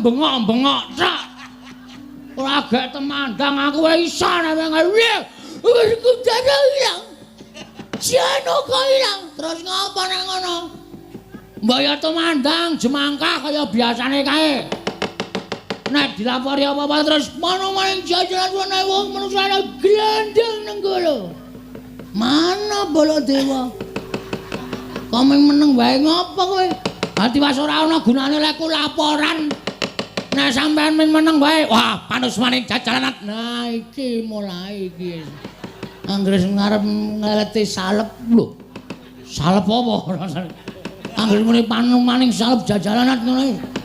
bengok-bengok sak. Ora gek temandang aku wae iso nek ngene. Wis kudane ilang. Jano kok ilang. Terus ngopo nek ngono? Mbok ya temandang jemangkah kaya biasane kae. Nek dilapori apa-apa terus maning jajaran ana wong manusane glendeng nang kono. Mana Baladewa? Komeng meneng wae ngopo kowe? Ati was ora ana gunane lek ku laporan. Nek sampean meneng wae, wah panus maning jajaran. Nah iki mulai iki. Anggere ngarep ngeleti salep lho. Salep apa? Anggere muni panus maning salep jajaran ngono.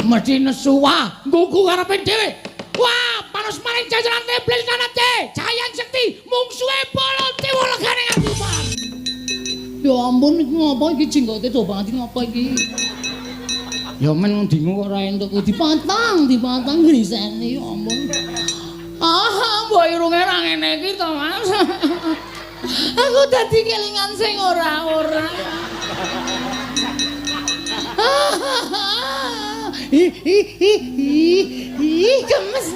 Mesti nesu wah, nggugu karepe dhewe. Wah, panus maning jajaran iblis kanate. Cahyan sekti mungsuhe Baladewa legane ngatipan. Ya ampun iki ngopo iki jenggote do banget ngopo iki? Ya men ndingu kok ora entuk dipatang griseni ya ampun. Ah, mbok irunge ra ngene iki to, Mas. Aku dadi kelingan sing ora-ora. Gemes.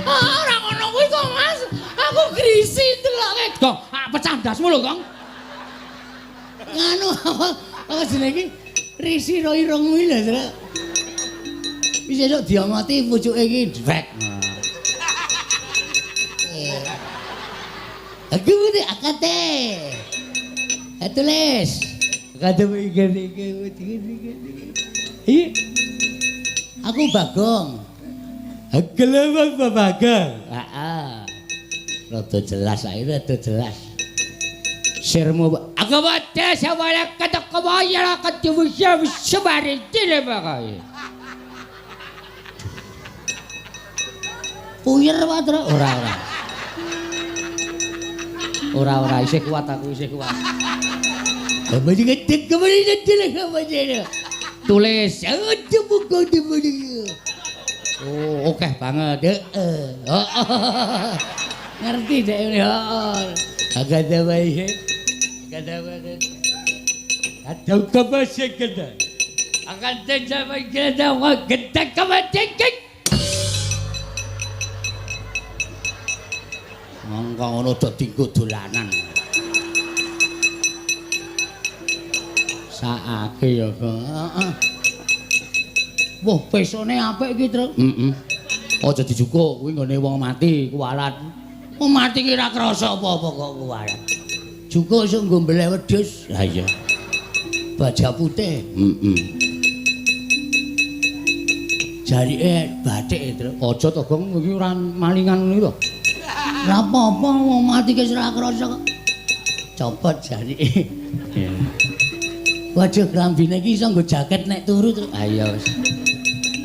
Ora ngono kuwi to, Mas. Aku grisi deloke. Kok pecah ndasmu lho, Kong. Nganu apa jenenge iki? Risi ro irungmu lho, Tru. Wis esuk diomoti pucuke iki dwek. Aku ini akate. Tulis. Akate iki. Aku Bagong. Gelem Bagong. Heeh. Rada jelas ae, rada jelas. Sirmu aku wae sawala kata kawaya katuwisya sebare dile bae. Puyer wae ora. Ora isih kuat aku isih kuat. Kembali ngedek kembali ngedek. Tulis. Oh, oke banget. Ngerti dek ini. Agak ada baik. Ada kebasik kita. Akan terjadi kita gedek kebasik. Mangka ngono dadi nggo dolanan. Sakake ya, heeh. Wah, pesone apik iki, Tru. Heeh. Aja dijukuk, kuwi nggone wong mati kuwalat. Wong mati ki ora krasa apa-apa kok kuwalat. Jukuk iso nggo mbeleh wedhus. Lah iya. Baja putih. Heeh. Jarike bathik, Tru. Aja to, Gong, iki ora malingan ngono lho. Lah apa-apa wong mati wis ora krasa kok. Copot jarike. Waduh klambine iki iso nggo jaket nek turu. Ah iya wis.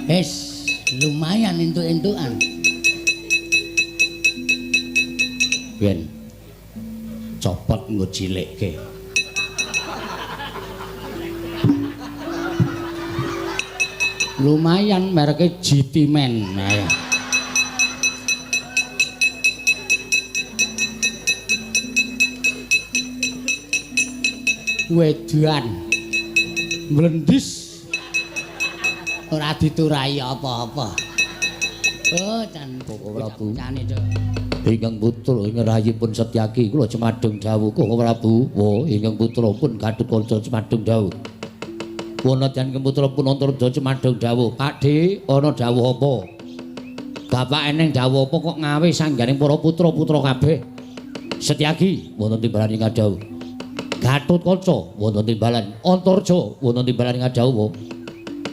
Wis lumayan entuk-entukan. Ben copot nggo cilikke. Lumayan mereke GT Men. Nah ya. Wedan mlendis ora diturai apa-apa. Oh, can Prabu. Ingkang putra ngerahipun Setyaki kula Cemadung dawuh Koko Prabu. Oh, ingkang putra pun Gatotkaca Cemadung dawuh. Wana jan putra pun Antareja Cemadung dawuh. Pakde ana dawuh apa? Bapak eneng dawuh apa kok ngawe sangganing para putra-putra kabeh? Setyaki wonten timbalan ingkang dawuh. Gatotkaca wonten timbalan, Antareja wonten timbalan ngadhawuh.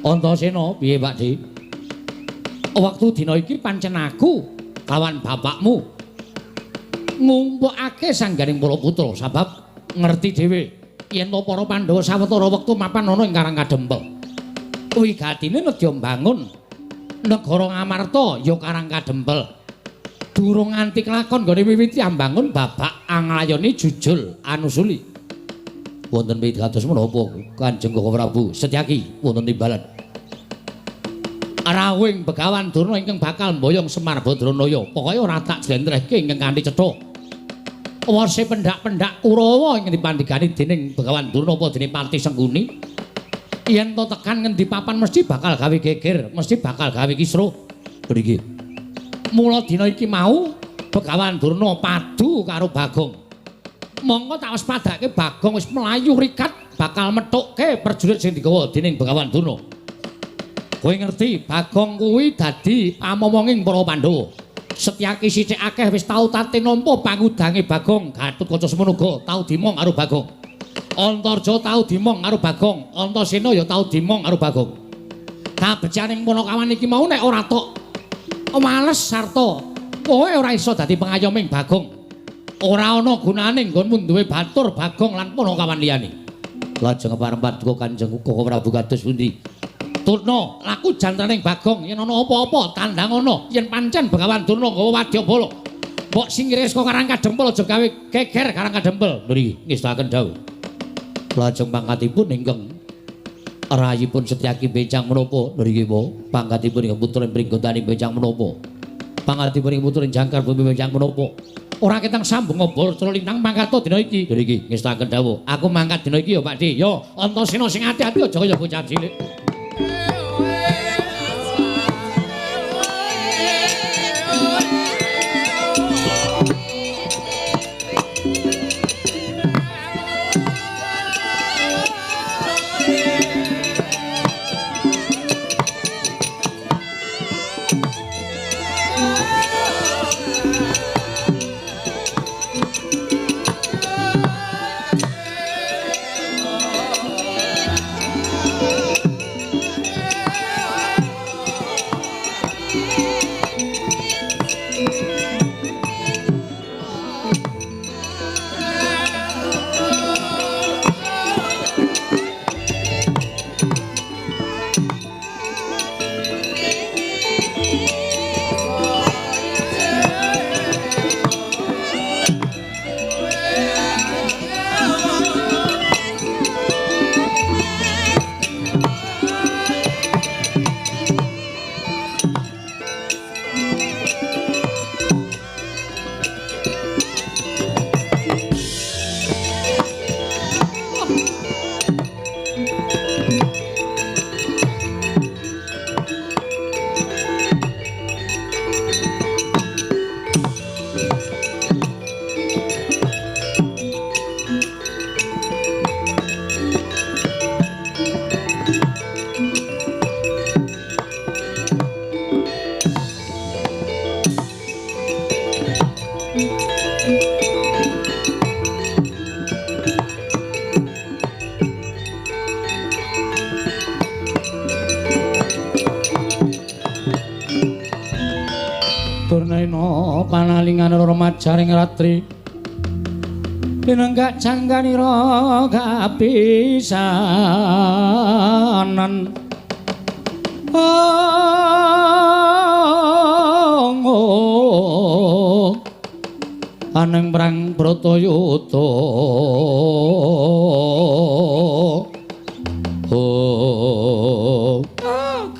Antasena piye Pakde? Wektu dina iki pancen aku kawan bapakmu ngumpulake sangganing para putra sebab ngerti dhewe yen to para Pandhawa sawetara wektu mapan ana ing Karang Kadempel. Wigatine nedya mbangun negara Ngamarta ya Karang Kadempel. Durung nganti kelakon nggone miwiti ambangun babak anglayoni jujul anusuli. Wonten pitados menapa Kanjeng Koko Prabu Setyaki wonten timbalan. rawuhing Begawan Durna ingkang bakal mboyong Semar Badranaya. Pokoke ora tak jlentrehke ingkang kanthi cetha. Wase pendak-pendak Kurawa ingkang dipandhigani dening Begawan Durna apa dening Pati Sengguni. Yen to tekan ngendi papan mesti bakal gawe geger, mesti bakal gawe kisruh. Mriki. Mula dina iki mau Begawan Durna padu karo Bagong. Monggo tak wis padake Bagong wis mlayu rikat bakal methukke prajurit sing digawa dening Begawan Durna. Kowe ngerti, Bagong kuwi dadi pamomonging para Pandhawa. Setyaki sithik akeh wis tau tate nampa pangudange Bagong. Gatotkaca semono uga tau dimong karo Bagong. Antarja tau dimong karo Bagong. Antasena ya tau dimong karo Bagong. Kabejaning Punakawan iki mau nek ora tok males sarta kowe ora iso dadi pengayoming Bagong. Ora ana gunane nggonmu duwe batur Bagong lan Punakawan liyane. Lajeng parempat duka Kanjeng Koko Prabu kados pundi? Durna laku jantaning Bagong yen ana apa-apa tandang ana yen pancen Begawan Durna nggawa wadyabala mbok singkire saka Karang Kadempel aja gawe geger Karang Kadempel mriki ngestaken dawuh. Lajeng pangkatipun ingkang rayipun Setyaki Bencang menapa mriki po pangkatipun ingkang putra Pringgondani Bencang menapa pangkatipun ingkang putra Jangkar Bumi Bencang menapa ora ketang sambung ngobol lintang mangkat dina iki mriki ngestaken dawuh. Aku mangkat dina iki ya Pakde ya Antasena sing ati-ati aja kaya bocah cilik. Panalingan remajaring ratri pinenggak jangganira kapisanan aneng perang Bratayuda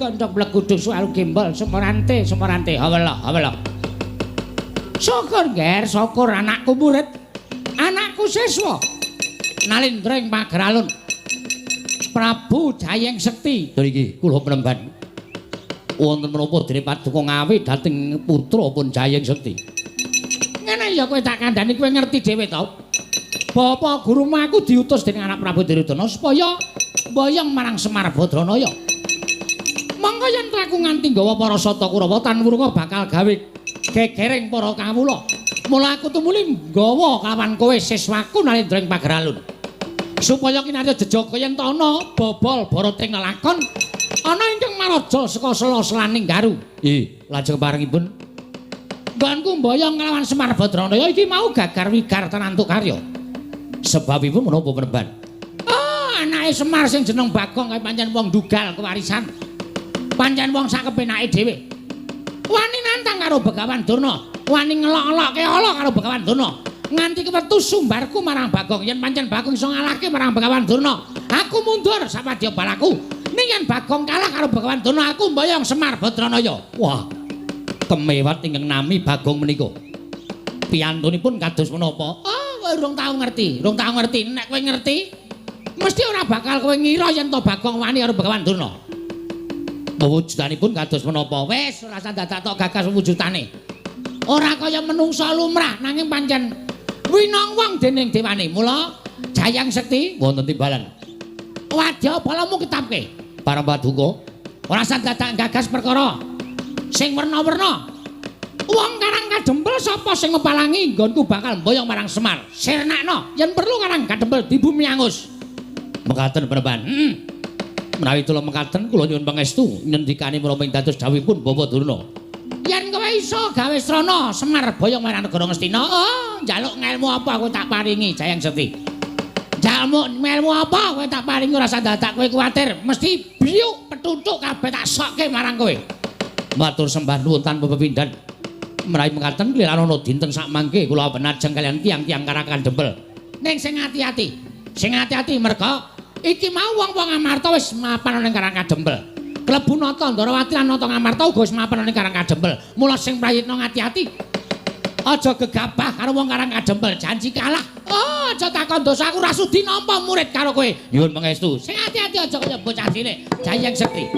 kandhak bleguduk soal gembal Semarante hawala syukur ger syukur anakku murid anakku siswa Nalindra ing Pageralun Prabu Jayeng Sekti mriki kula penemban wonten menapa dene Paduka Ngawi dhateng putra pun Jayeng Sekti ngene ya kowe tak kandhani kowe ngerti dhewe to Bapak guru aku diutus dening anak Prabu Duryudana supaya mboyong marang Semar Badranaya monggo yen aku nganti nggawa para sata Kurawa tan wurunga bakal gawe gegering para kawula. Mula aku tumuli nggawa kawan kowe siswaku Nalindra ing Pageralun. Supaya kinarya jejaka yen ta ana bobol barating lakon ana ingkang maraja saka sela-selaning garu. Lajeng parengipun nggonku mboyong nglawan Semar Badranaya iki mau gagar wigar tenantu karya. Sebabipun menapa peneban? Anake Semar sing jeneng Bagong kae pancen wong dugal kewarisan. Pancen wong sak kepenake dhewe. Wani nantang karo Begawan Durna, wani ngelok-elokke ala karo Begawan Durna. Nganti kewetu sumbarku marang Bagong, yen pancen Bagong iso ngalahke marang Begawan Durna. Aku mundur sapadya balaku. Ning yen Bagong kalah karo Begawan Durna aku mboyong Semar Badranaya. Wah. Kemewat ingkang nami Bagong menika. Piyantunipun kados menapa? Kowe urung tau ngerti. Nek kowe ngerti, mesti ora bakal kowe ngira yen to Bagong wani karo Begawan Durna. Wujudanipun kados menapa? Wis ora usah dadak tok gagas wujudane. Ora kaya menungsa lumrah nanging pancen winong-wong dening dewane. Mula Jayang Sekti wonten timbalan. Wadya balamu ketapke. Para Paduka, ora usah dadak gagas perkara sing werna-werna. Wong Karang Kadempel sapa sing mepalangi nggonku bakal mboyong marang Semar. Sirnakno yen perlu Karang Kadempel di bumi angus. Mekaten peneban. Menawi kula mekaten kula nyuwun pangestu ngendikane menapa ing dados dawuhipun Bapak Durna. Yen kowe iso gawe srana Semar boyong marang negara Ngastina, njaluk ngelmu apa kowe tak paringi Jayang Sekti. Njaluk ngelmu apa kowe tak paringi ora usah dadak kowe kuwatir, mesti biuk petunjuk kabeh tak sokke marang kowe. Matur sembah nuwun tanpa pepindhan. Menawi mekaten kelirahan ana dinten sak mangke kula benajeng kalian tiang-tiang Karang Kadempel. Ning sing ati-ati. Sing ati-ati merga iki mau wong-wong Amarta wis mapan ning Karang Kadempel. Klebu Nata Ndarawati lan Nata Ngamarta uga wis mapan ning Karang Kadempel. Mula sing prayitna ngati-ati. Aja gegabah karo wong Karang Kadempel, janji kalah. Aja takon dosa aku ora sudi nampa murid karo kowe. Nyuwun pangestu. Sing ati-ati aja kaya bocah cilik. Jayang Sekti.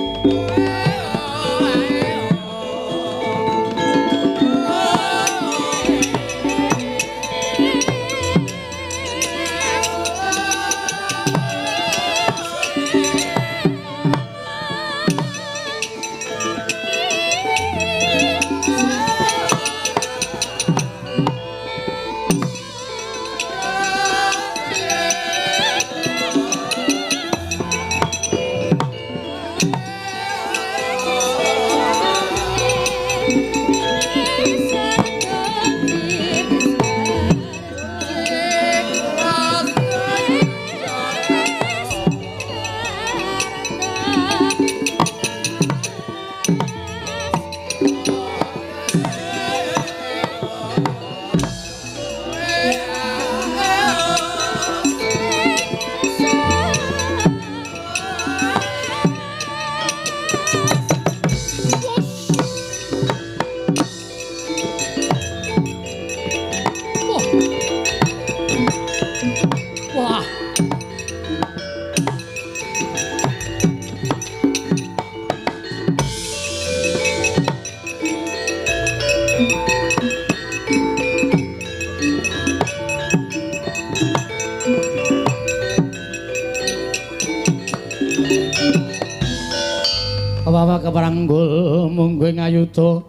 Bawa keperanggul mungguing ayuda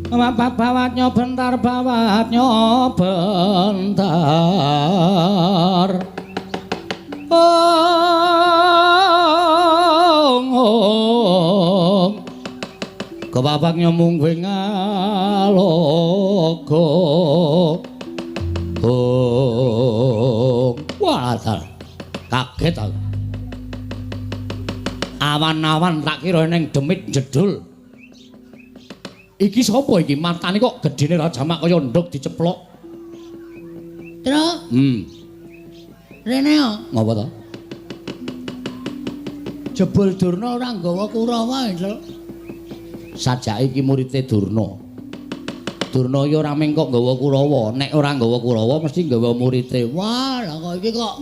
bapak bawatnya bentar kebabaknya mungguing alogo wah kaget aku. Awan-awan tak kira ning demit jedul. Iki sapa iki? Matane kok gedene rajamak kaya nduk diceplok. Tru? Rene yo. Ngapa to? Jebul Durna ora nggawa Kurawa, Tru. Sajake iki murite Durna. Durna ya ora mung kok nggawa Kurawa, nek ora nggawa Kurawa mesti nggawa murite. Wah, lah kok iki kok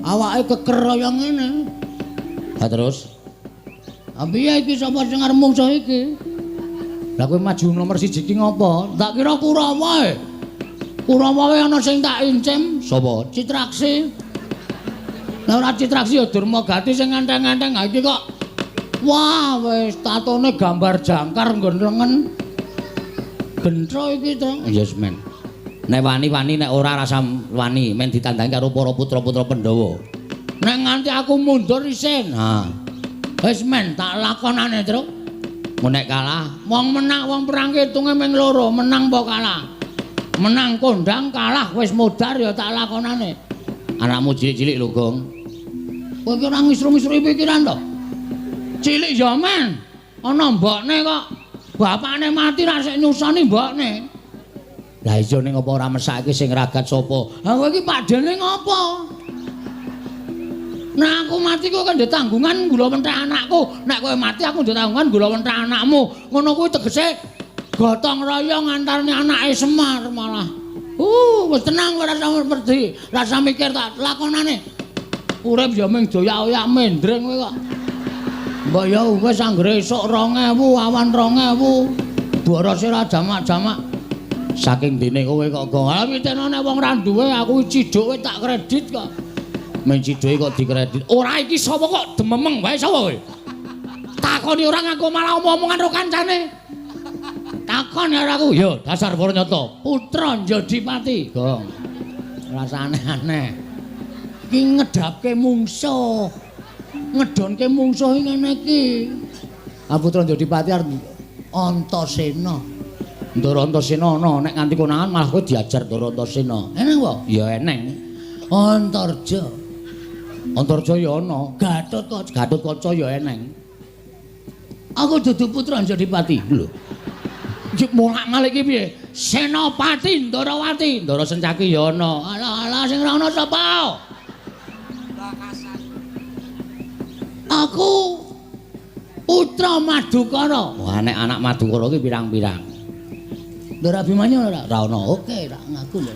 awake keker kaya ngene. Ha terus? Piye iki sapa sing arep mungsuh iki? Lah kowe maju nomor 1 iki ngopo? Tak kira Kurawa. Kurawa wae ana sing tak incim. Sapa? Citraksi. Lah ora Citraksi ya Durmagati sing ngenteng-ngenteng. Ha iki kok wah wis tatone gambar jangkar nggon lengen. Gentro iki to. Yes men. Nek wani-wani nek ora rasa wani men ditandangi karo para putra-putra Pandhawa. Nek nganti aku mundur isin. Ha. Wis men tak lakonane, Truk. Mun nek kalah, wong menang wong perang hitunge mung loro, menang apa kalah. Menang kondang, kalah wis modar ya tak lakonane. Anakmu cilik-cilik lho, Gong. Kowe iki ora ngisru-ngisrui pikiran to? Cilik ya men. Ana mbokne kok bapakne mati ra sik nyusoni mbokne. Lah iya ning apa ora mesake sing ragat sapa? Ha kowe iki padene ngopo? Nah aku mati kowe kan ndek tanggungan gula menthek anakku. Nek kowe mati aku ndek tanggungan gula menthek anakmu. Ngono kuwi tegese gotong royong antarane anake Semar malah. Wis tenang ora usah perdi. Ora usah mikir tak lakonane. Urip ya mung doyak-oyak mendring kowe kok. Mbok ya wis anggere esuk 2000, awan 2000. Borose ora jamak-jamak. Saking dene kowe kok go. Lah pitenane wong ra duwe aku ciduk tak kredit kok. Men ciduke kok dikredit. Ora iki sapa kok dememeng wae sapa kowe? Takoni ora ngaku malah omong-omongan karo kancane. Takon karo aku, yo dasar Purnyata, putra Njodipati. Gong. Rasane aneh. Iki ngedapke mungsuh. Ngedonke mungsuh iki ngene iki. Ah putra Njodipati arep Antasena. Ndara Antasena ana nek nganti konangan malah kowe diajar Ndara Antasena. Eneng apa? Ya eneng. Antarja. Antarja ya ana. Gatotkaca ya eneng. Aku dudu putra Njodipati. Lho. Iki molak-malik iki piye? Senopati Ndarawati. Ndara Sencaki ya ana. Alah sing ora ana sapa? Aku putra Madukara. Wah nek anak Madukara iki pirang-pirang. Ndara Abimanyu ora ana. Oke, tak ngaku lho.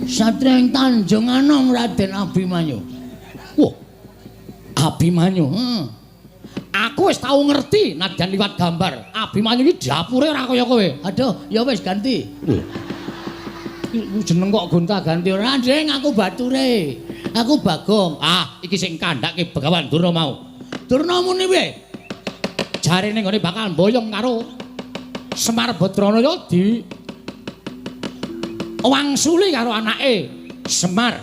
Satria ing Tanjung Anom Raden Abimanyu. Wah. Abimanyu. Aku wis tau ngerti nadyan liwat gambar. Abimanyu iki dapure ora kaya kowe. Aduh, ya wis ganti. Jeneng kok gonta-ganti ora, Ding, aku bature. Aku Bagong. Ah, iki sing kandhake Begawan Durna mau. Durna muni piye? Jarene nggone bakal mboyong karo Semar Badranaya di wangsuli karo anake Semar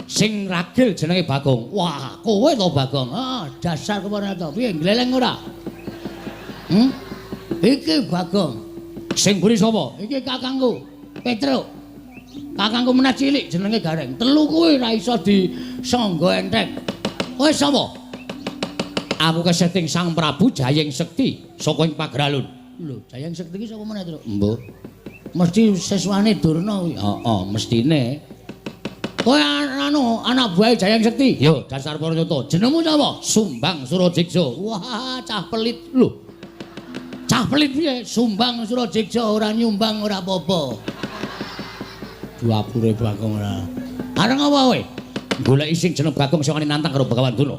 sing ragil jenenge Bagong. Wah, kowe to Bagong. Ah, dasar kemarata. Piye gleleng ora? Iki Bagong. Sing mburi sapa? Iki kakangku, Petruk. Kakangku meneh cilik jenenge Gareng. Telu kuwi ra iso disangga enthek. Kowe sapa? Aku keseting Sang Prabu Jayeng Sekti saka ing Pagralun. Lho, Jayeng Sekti iki sapa meneh, Truk? Mbuh. Mesti seswane Durna kuwi. Heeh, mestine. Kowe anak buah Jayeng Sekti. Yo, dasar Purnyata. Jenengmu sapa? Sumbang Surajigja. Wah, cah pelit lho. Cah pelit piye? Sumbang Surajigja ora nyumbang ora apa-apa. Duapure Bagong ora. Areng apa kowe? Goleki sing jeneng Bagong sing nantang karo Begawan Durna.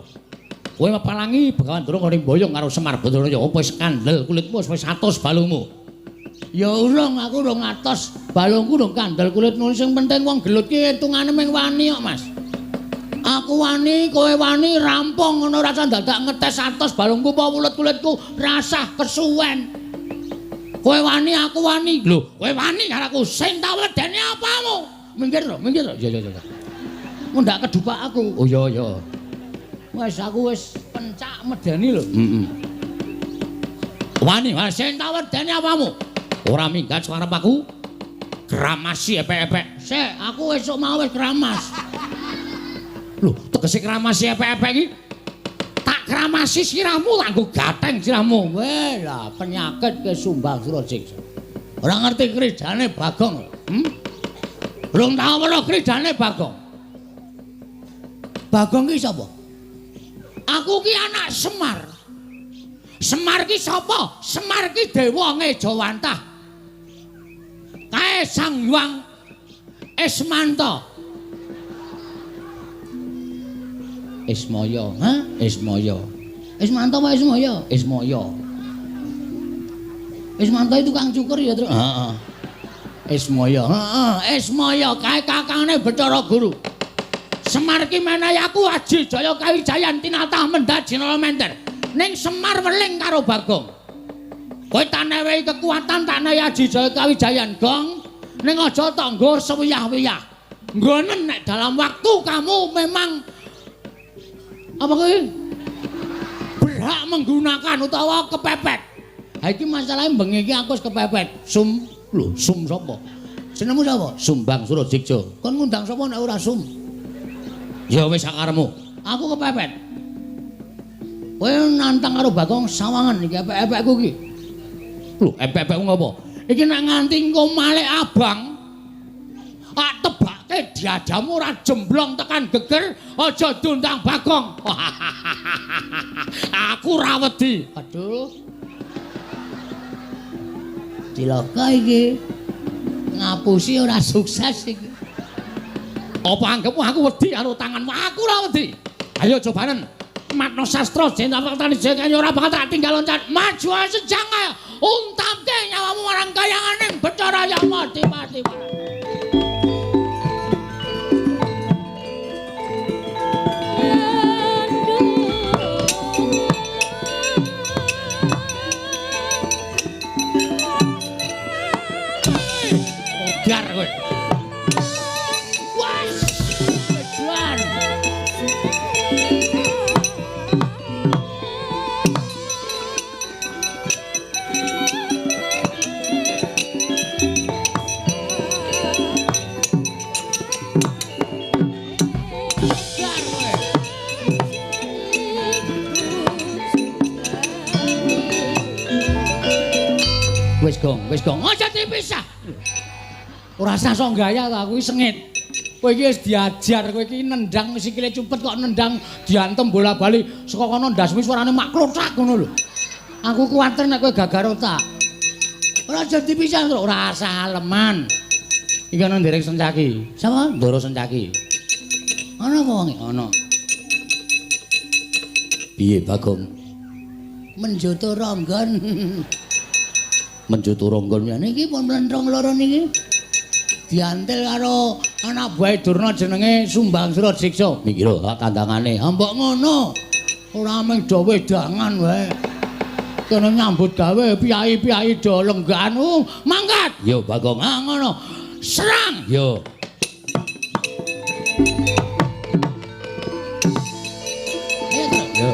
Kowe mepalangi Begawan Durna karo mboyong karo Semar Badranaya. Apa wis kandel kulitmu wis 100 balungmu? Ya urung, aku urung atos. Balungku urung kandel kulitmu. Sing penting wong gelut ki hitungane mung wani kok, Mas. Aku wani, kowe wani, rampung ngono ora usah dadak ngetes atos balungku apa kulit-kulitku rasah kesuwen. Kowe wani, aku wani. Lho, kowe wani karo aku. Sing tak wedeni apamu? Minggir lho, minggir lho. Ya. Ndak kedupak aku. Oh ya. Wes aku wis pencak medeni lho. Wani, sing tak wedeni apamu? Ora minggat suarep aku. Kramasi epek-epek. Sik, aku esuk mau wis kramas. Lho, tegese kramasi epek-epek iki tak kramasi sirahmu kanggo gateng sirahmu. Weh lah penyakit ke Sumbang Surajigja. Ora ngerti kridane Bagong. Belum tahu weruh kridane Bagong. Bagong ki sapa? Aku ki anak Semar. Semar ki sapa? Semar ki dewa Ngejawantah. Kae Sang Hyang Ismanta. Ismaya, ha? Ismaya. Ismanta apa Ismaya? Ismaya. Ismanta itu tukang cukur ya, Truk? Heeh. Ismaya. Heeh, Ismaya kae kakangane Bathara Guru. Semar ki menehi aku Aji Jaya Kawijayan tinatah mendhat Jinala Menter. Ning Semar weling karo Bagong. Kowe tak newehi kekuatan tak nehi Aji Jaya Kawijayan, Gong. Ning aja tok nggo sewiyah-wiyah. Nggonen nek dalam waktu kamu memang apa kuwi? Berhak menggunakan utawa kepepet. Ha iki masalahe bengi iki aku wis kepepet. Lho, sum sapa? Jenengmu sapa? Sumbang Surajigja. Kon ngundang sapa nek ora sum? Ya wis sakaremu. Aku kepepet. Kowe nantang karo Bagong sawangan iki epek-epekku iki. Lho, epek-epekku ngopo? Iki nek nganti engko malih abang. Tak tebake diadamu ora jemblong tekan geger aja diundang Bagong. Aku ra wedi. Aduh. Cilaka iki. Ngapusi ora sukses iki. Apa anggapmu aku wedi karo tanganmu? Aku ora wedi. Ayo cobanen. Matno sastra jeneng faktane jengane ora bakal tak tinggal loncat. Maju sejang ae. Untapke nyawamu marang kayanganing Bathara Yama mati-mati. Biar kowe. Wes. Beduan. Wis gong, aja dipisah. Ora usah sok gaya ta, kuwi sengit. Kowe iki wis diajar, kowe iki nendang sikile cupet kok nendang diantem bola-bali saka kono ndasmu suarane mak klothak ngono lho. Aku kuwatir nek kowe gagar otak. Ora aja dipisah, ora usah aleman. Iki ana nderek Sencaki. Sapa? Ndoro Sencaki. Ana apa wong? Ana. Piye Bagong? Menjoto ronggon. Menjoto ronggon niki pun mlentrong loro niki. Diantil karo anak buah Durna jenenge Sumbang Sura Siksa. Niki lho tandangane. Mbok ngono. Ora mung do wedangan wae. Kene nyambut gawe piyai-piyai do lenggan. Mangkat. Yo Bagong. Ah ngono. Serang. Yo. Yo.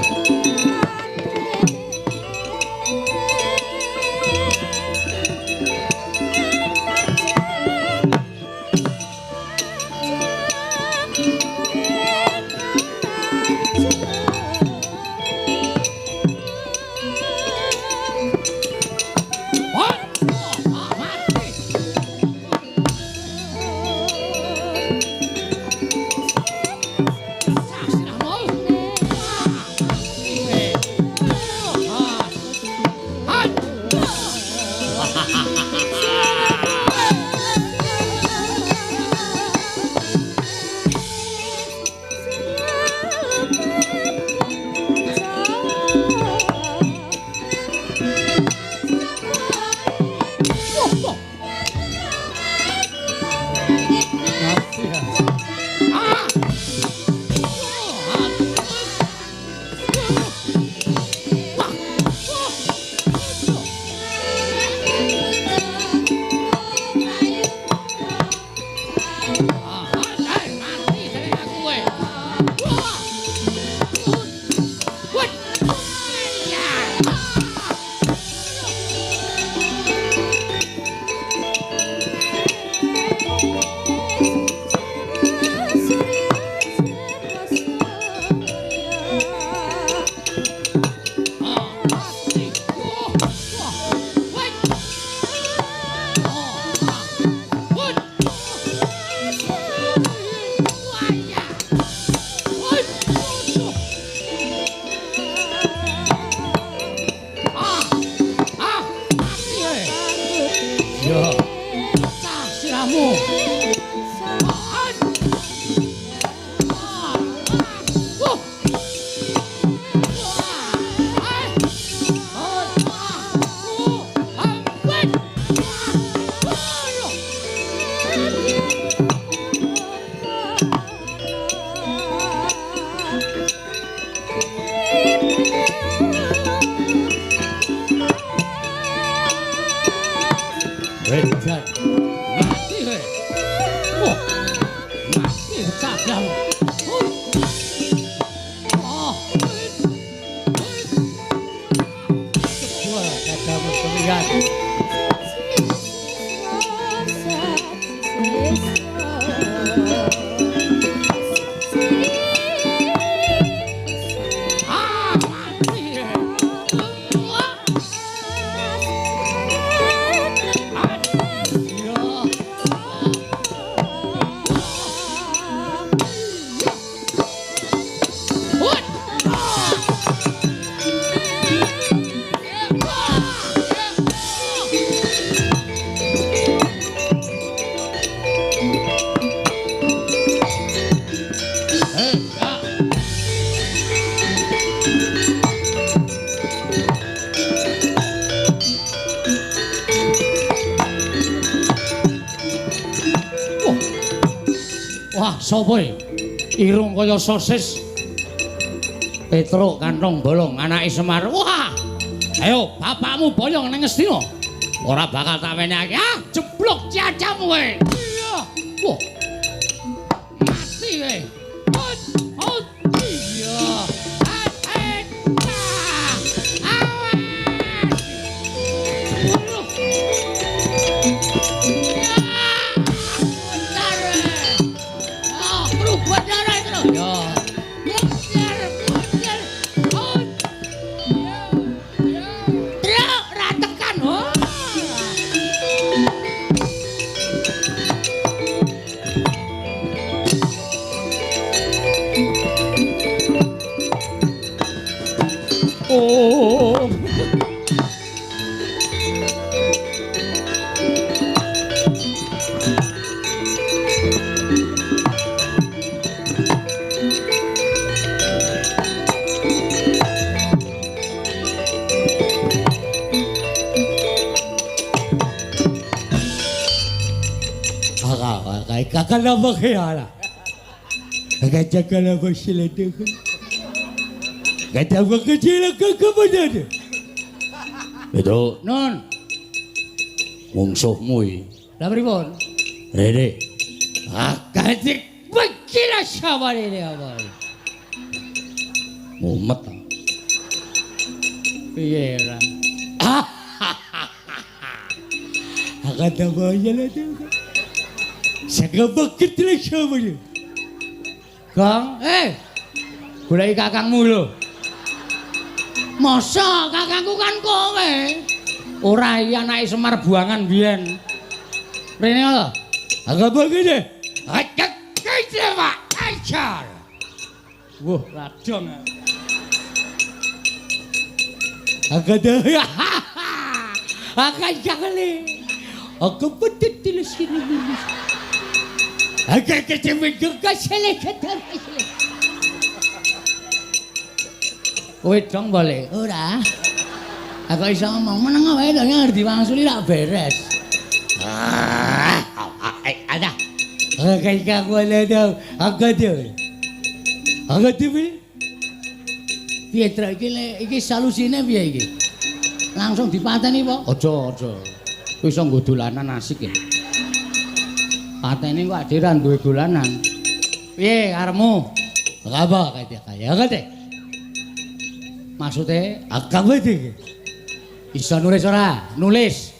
Wah, sapa iki? Irung kaya sosis. Petruk kantong bolong anake Semar. Wah. Ayo, bapakmu boyong ning Ngastina. Ora bakal tak wenehake. Ah, jeblok cacamu kowe. Iya. Wah. Mati kowe. Hot. Iya. Oh. Kakak nama kaya kakak jaga nama sila dengan kata apa kecil kakak mana ada itu non mungsuhmu lah pripun Rede kakak cek begilah siapa ini apa mumet piye lah kakak nama sila dengan saya bakit lah siapa ni? Kang, goleki kakangmu lho. Masa kakangku kan kowe? Ora iki anake Semar Buangan biyen. Rene lho. Agak begini. Agak kece Pak. Ajar. Wah, ladong. Agak dah. Agak kali. Aku pedet di sini. Agak kecemen juga selek ketar. Kowe dong boleh. Ora. Aku iso ngomong meneng wae lho ngerti wangsuli tak beres. Ada. Agak kaku ada. Agak dia. Agak dia. Piye trek iki salusine piye iki? Langsung dipateni apa? Aja. Kowe iso nggo dolanan asik ya. Patene kok adiran duwe dolanan. Piye karepmu? Apa kaya deh. Maksude agak iki. Iso nulis ora? Nulis.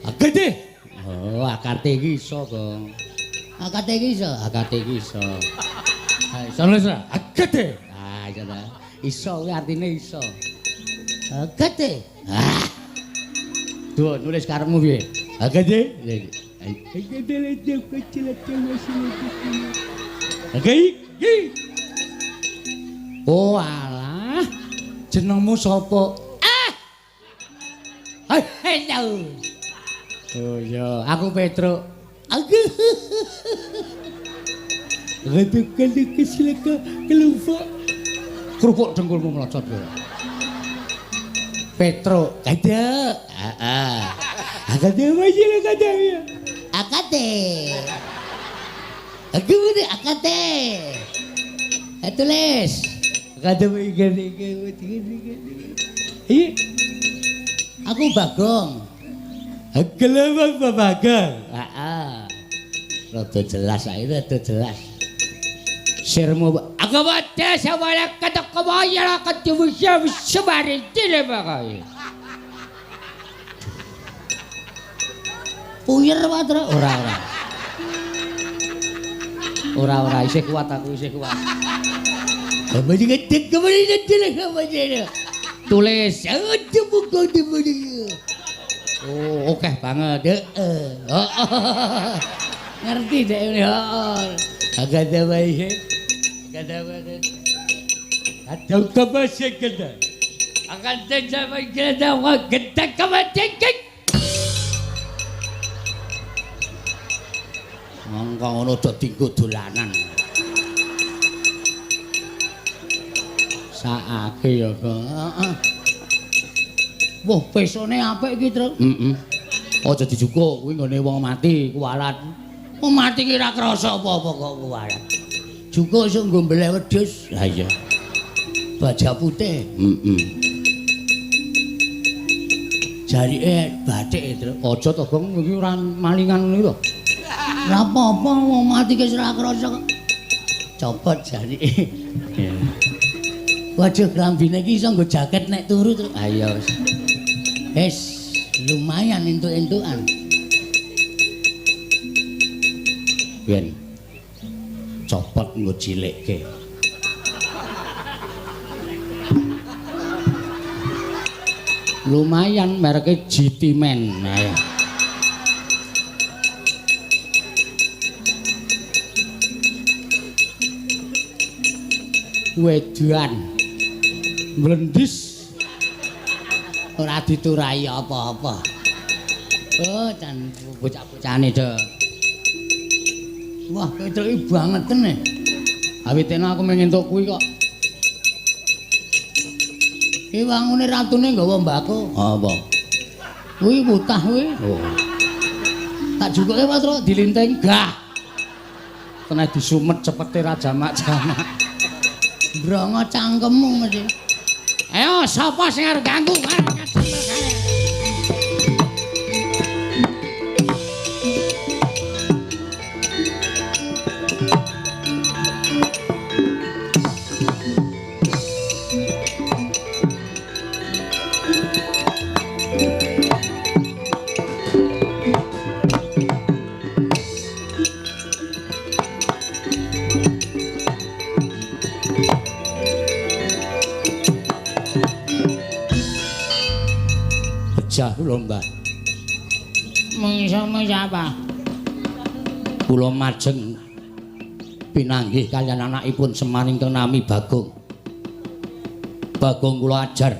Agak deh. Oh, akate iki iso, Gong. Akate iki iso. Iso nulis ora? Agak deh. Ah, iso ta. Iso kuwi artine iso. Agak deh. Ah. Duh, nulis karepmu piye? Agak deh. Oh alah, jenengmu sapa? Hello. Oh ya, aku Petro. Aku. Gede kesilaka kelupa. Kerupuk dengkulmu melocot kowe. Petro, kada. Akade aja kada ya. Akade. Aku bude akade. Tulis. Akade iki. Iya. Aku Bagong. Kelewat Bagong. Rada jelas ae rada jelas. Sirmu aku wate sawala katok kawaya ketemu sebari tile bagai. Puyer Patra ora isih kuat aku isih kuat. Kembali ngedek tulis aja buku di mana. Oh oke banget ngerti deh ini agak ada baik ada kebasik ada akan terjadi ada kita kebasik. Mongko ngono dadi nggo dolanan. Sakake ya, Kang. Heeh. Wah, pesone apik iki, Truk. Heeh. Aja dijukuk, kuwi nggone wong mati, kuwalat. Wong mati ki ora krasa apa-apa kok kuwi. Juga iso nggo mbeleh wedhus. Ha iya. Baja putih. Jarike bathik, Tru. Aja to, Gong, iki ora malingan ngono lho. Ora apa-apa wong mati ki ora krasa kok. Copot jarike. Waduh klambine iki iso nggo jaket nek turu, Tru. Ha iya wis. Wis lumayan entuk-entukan. Yen copot nggo cilikke. Lumayan mereke GT Men. Ayo. Wedan mlendis Ora diturai apa-apa. Oh, dan bocah-bocahane do. Wah, ketreki banget tenan. awitene aku mengentuk kuwi kok. Ki wangune ratune nggawa mbako. Apa? Kuwi mutah kuwi. Oh. Tak jukuke Mas Tru dilinteng gah. Kena disumet cepete ra jamak-jamak. Brongo cangkemmu mesti. Ayo sapa sing arep ganggu karo kacamel kare. Jah lho, Mbah. Mengisa apa? Kula majeng pinanggih kaliyan anakipun Semar ingkang nami Bagong. Bagong kula ajar.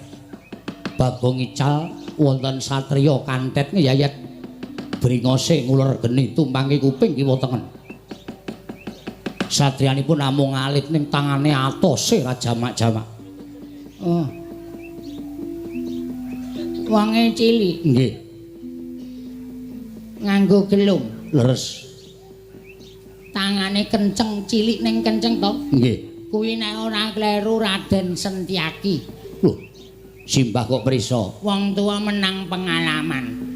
Bagong ical wonten satriya kantet ngeyayet bringose nguler geni tumpangi kuping kiwa tengen. Satriyanipun namung alit ning tangane atose ra jamak-jamak. Oh. Wange cilik Nggih. nganggo gelung. Leres. Tangane kenceng cilik ning kenceng to. Nggih. Kuwi nek ora kleru Raden Sentyaki. Lho. Simbah kok prisa? Wong tua menang pengalaman.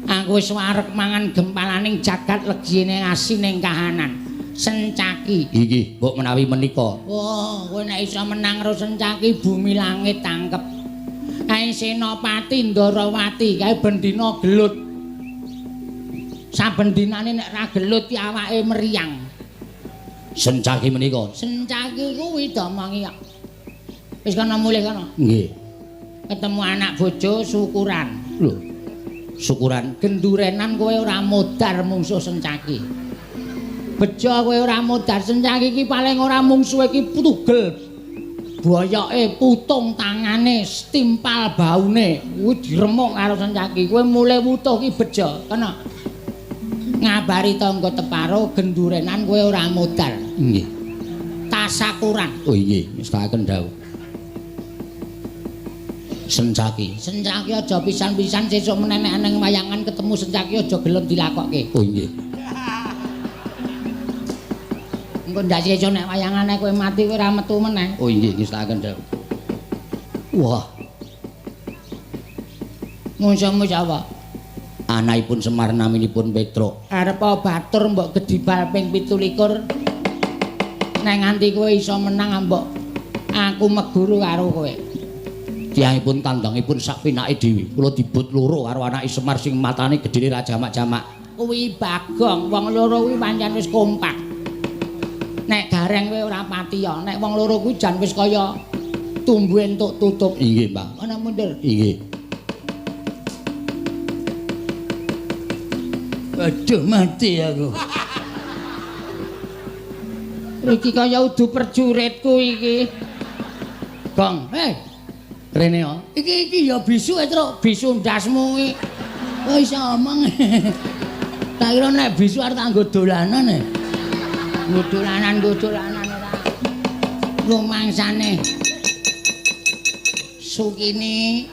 Aku wis warek mangan gempalaning jagat legine ngasi ning kahanan. Sentyaki. Iki, mbok menawi menika. Wah, kowe nek iso menang karo Sentyaki bumi langit tangkep. Kae Senopati Ndarawati kae bendina gelut. Saben dinane nek ra gelut ki awake meriang. Sentyaki menika. Sentyaki kuwi domongi kok. Wis kana mulih kana. Nggih. Ketemu anak bojo syukuran. Lho. Syukuran Gendurenan kowe ora modar mungsuh Sentyaki. Bejo kowe ora modar Sentyaki iki paling ora mungsuhe iki tugel. Boyoke putung tangane stimpal baune kuwi diremuk karo Sentyaki. Kowe mulih wutuh ki bejo, kana. Ngabari tangga teparo gendurenan kowe ora modar. Nggih. Tasakuran. Oh nggih, wis kaken dawuh. Sentyaki. Sentyaki aja pisan-pisan sesuk meneh nek nang wayangan ketemu Sentyaki aja gelem dilakokke. Oh nggih. Engko ndak sesuk nek wayangane kowe mati kowe ora metu meneh. Oh nggih, wis kaken dawuh. Wah, Mungsuh-mungsuh apa? anakipun Semar naminipun Petro. Arep batur mbok gedibal ping 17. Nek nganti kowe iso menang mbok aku meguru karo kowe. Tiyangipun tandangipun sak pinake dhewe. Kula dibut loro karo anake Semar sing matane gedene ra jamak-jamak. Kuwi Bagong, wong loro kuwi pancen wis kompak. Nek gareng kowe ora patiya, nek wong loro kuwi jan wis kaya tumbuh entuk tutup. Inggih, Mbah. Ana mundur. Inggih. Aduh mati aku. Iki kaya udu perjuritku iki. Gong, Rene yo. iki ya bisu Tru, bisu ndasmu iki. Kok iso omong. Tak kira nek bisu arep nggo dolanan e. Nggo dolanan ora. Rumangsane. Sukini.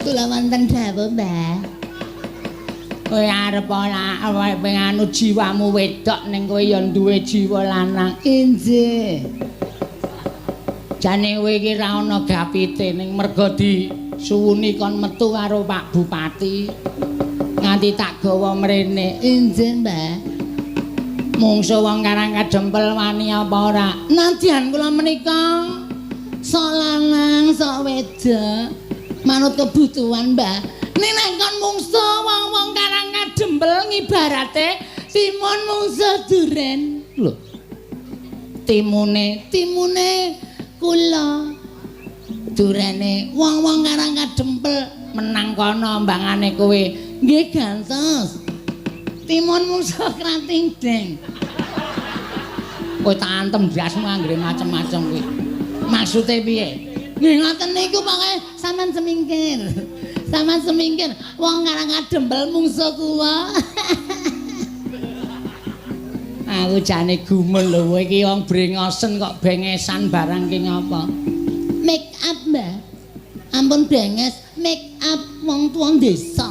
Kula wonten dawuh, Mbah. Kowe arep ora penganu jiwamu wedok ning kowe ya duwe jiwa lanang. Injih. Jane kowe iki ra ana gapite ning merga disuwuni kon metu karo Pak Bupati. Nganti tak gawa mrene. Injih, Mbah. Mungsuh wong Karang Kadempel wani apa ora? Nadyan kula menika sok lanang, sok wedok. Manut kebutuhan, Mbah. Ning nek kon mungsuh wong-wong Karang Kadempel ngibarate timun mungsuh duren. Lho. Timune kula. Durene wong-wong Karang Kadempel menang kono mbangane kowe. Nggih gantos. Timun mungsuh krating deng. Kowe tak antem jasmu anggere macem-macem kuwi. Maksude piye? Nggih ngoten niku pokoke sampean semingkir. Sampeyan semingkir wong Karang Kadempel mungsuh kuwa. Aku jane gumul lho kowe iki wong brengosen kok bengesan barang ki ngapa? Make up, Mbah. Ampun benges, make up wong tuwa desa.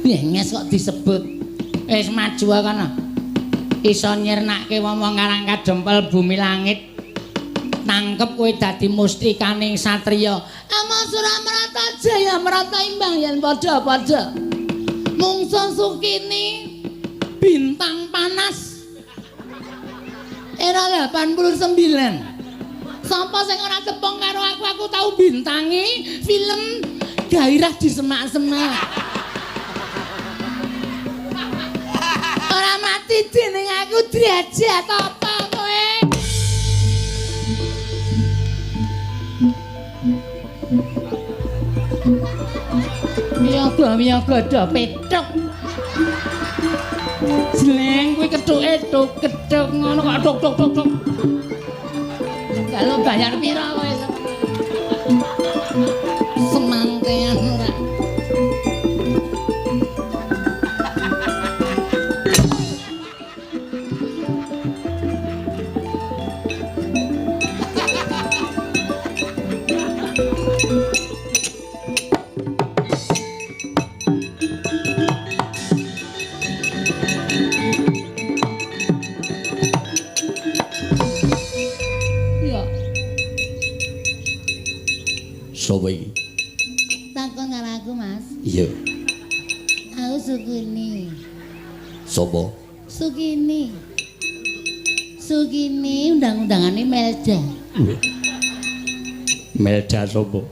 Benges kok disebut. Wis maju kana. Iso nyirnake wong-wong Karang Kadempel bumi langit. Nangkep kowe dadi mustikaning satriya. Ama Suramrata Jaya Marata imbang yen padha-padha. Mungsuh Sukini bintang panas. Era 89. Sapa sing ora tepung karo aku tau bintangi film Gairah di Semak-semak. Ora mati dening aku derajat apa kowe? Miyaga do petuk. Jleng kuwi kethuke gedhog ngono kok tok. Kalau bayar pira kowe? Semangkean ora. Sopo iki? Takon karo aku, Mas. Iya. Aku Sukini. Sopo? Sukini undang-undangane Melda. Melda sopo?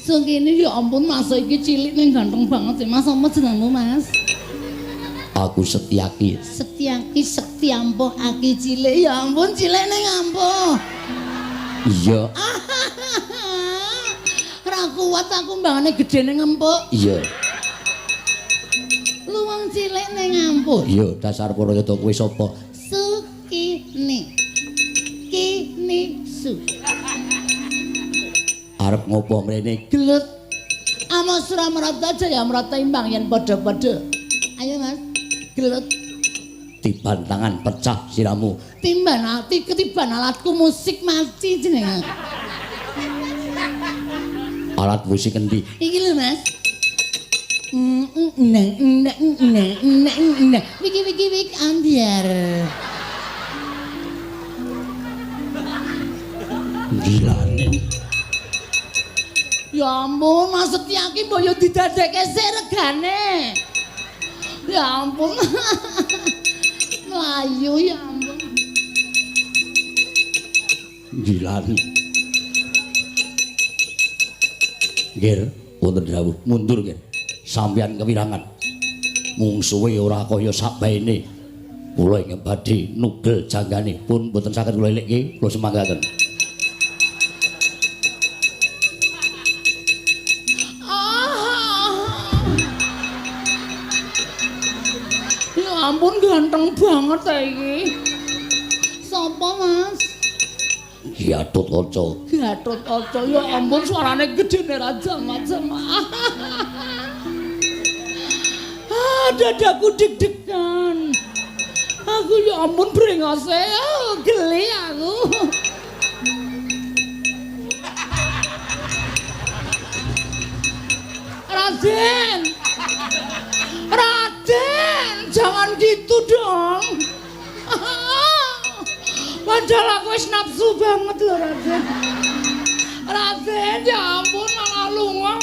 Sukini ya ampun Mas iki cilik ning ganteng banget Mas. Apa jenengmu, Mas? Aku Setyaki. Sektiampo aki cilik. Ya ampun cilik ning ampuh. Iya. Ora kuat aku mbangane gedhe ning empuk. Iya. Lu wong cilik ning ampuh. Iya, dasar Purwoyodo kuwi sapa? Sukini. Su. Arep ngopo mrene? Gelut. Ama Suramrata Jaya Marata imbang yen padha-padha. Ayo Mas. Gelut. Tiban tangan pecah siramu. Timban ati ketiban alatku musik mati jenenge. Alat musik endi? Iki lho Mas. Wiki ambiar. Gilane. Ya ampun, Mas Setyaki mbok yo didadekke sik regane. Ya ampun. Melayu ya ampun. Gilane. Ger, wonten dawuh mundur nggih. Sampeyan kewirangan. Mungsuhe ora kaya sakbaene. Kula ingkang badhe nugel janggane pun boten saged kula elekke, kula semanggaken. Ya ampun ganteng banget ta iki. Sopo, Mas? Gatot Kaca. Gatot Kaca ya ampun suarane gedene ra jama-jama. Dadaku deg-degan. Aku ya ampun brengose, geli aku. Raden. Padahal aku wis nafsu banget lho Raden. Raden ya ampun malah lunga.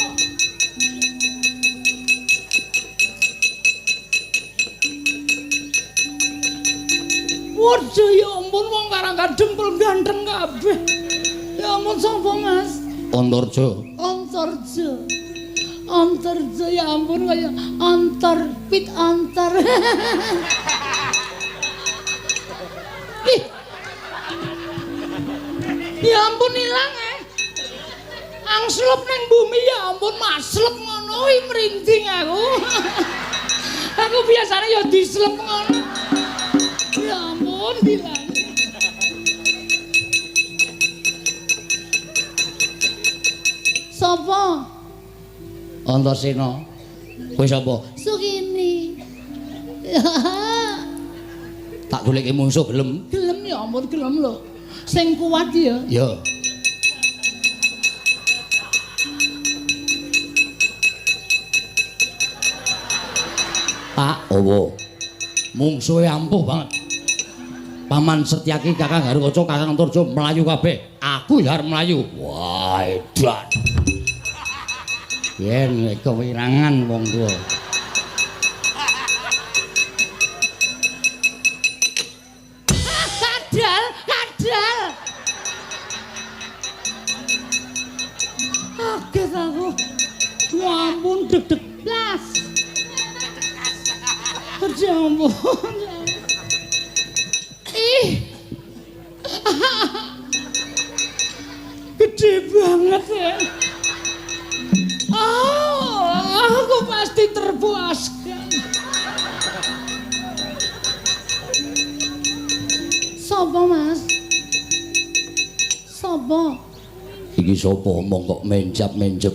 Waduh ya ampun wong karang dempel ganteng kabeh. Ya ampun sapa Mas? Antarja. Antarja ya ampun kaya antar pit antar. Ih. Ya ampun ilang Angslep ning bumi ya ampun maslep ngono kuwi merinding aku. Aku biasanya ya dislep ngono. Ya ampun bilang. Sapa? Antasena. Kowe sapa? Sukini. Tak goleki mungsuh gelem. Gelem ya ampun gelem lho. Sing kuat ya. Ya. Pak, apa? Mungsuhe ampuh banget. Paman Setyaki Kakang Garukaca Kakang Antarja mlayu kabeh. Aku ya arep mlayu. Wah, edan. Yen kewirangan wong tuwa. Kadal. Kaget aku. Ya ampun deg-deg blas. Ya ampun. Ih. Gede banget ya. Aku pasti terpuaskan. Sapa Mas? Sapa? Iki sapa omong kok menjap-menjep.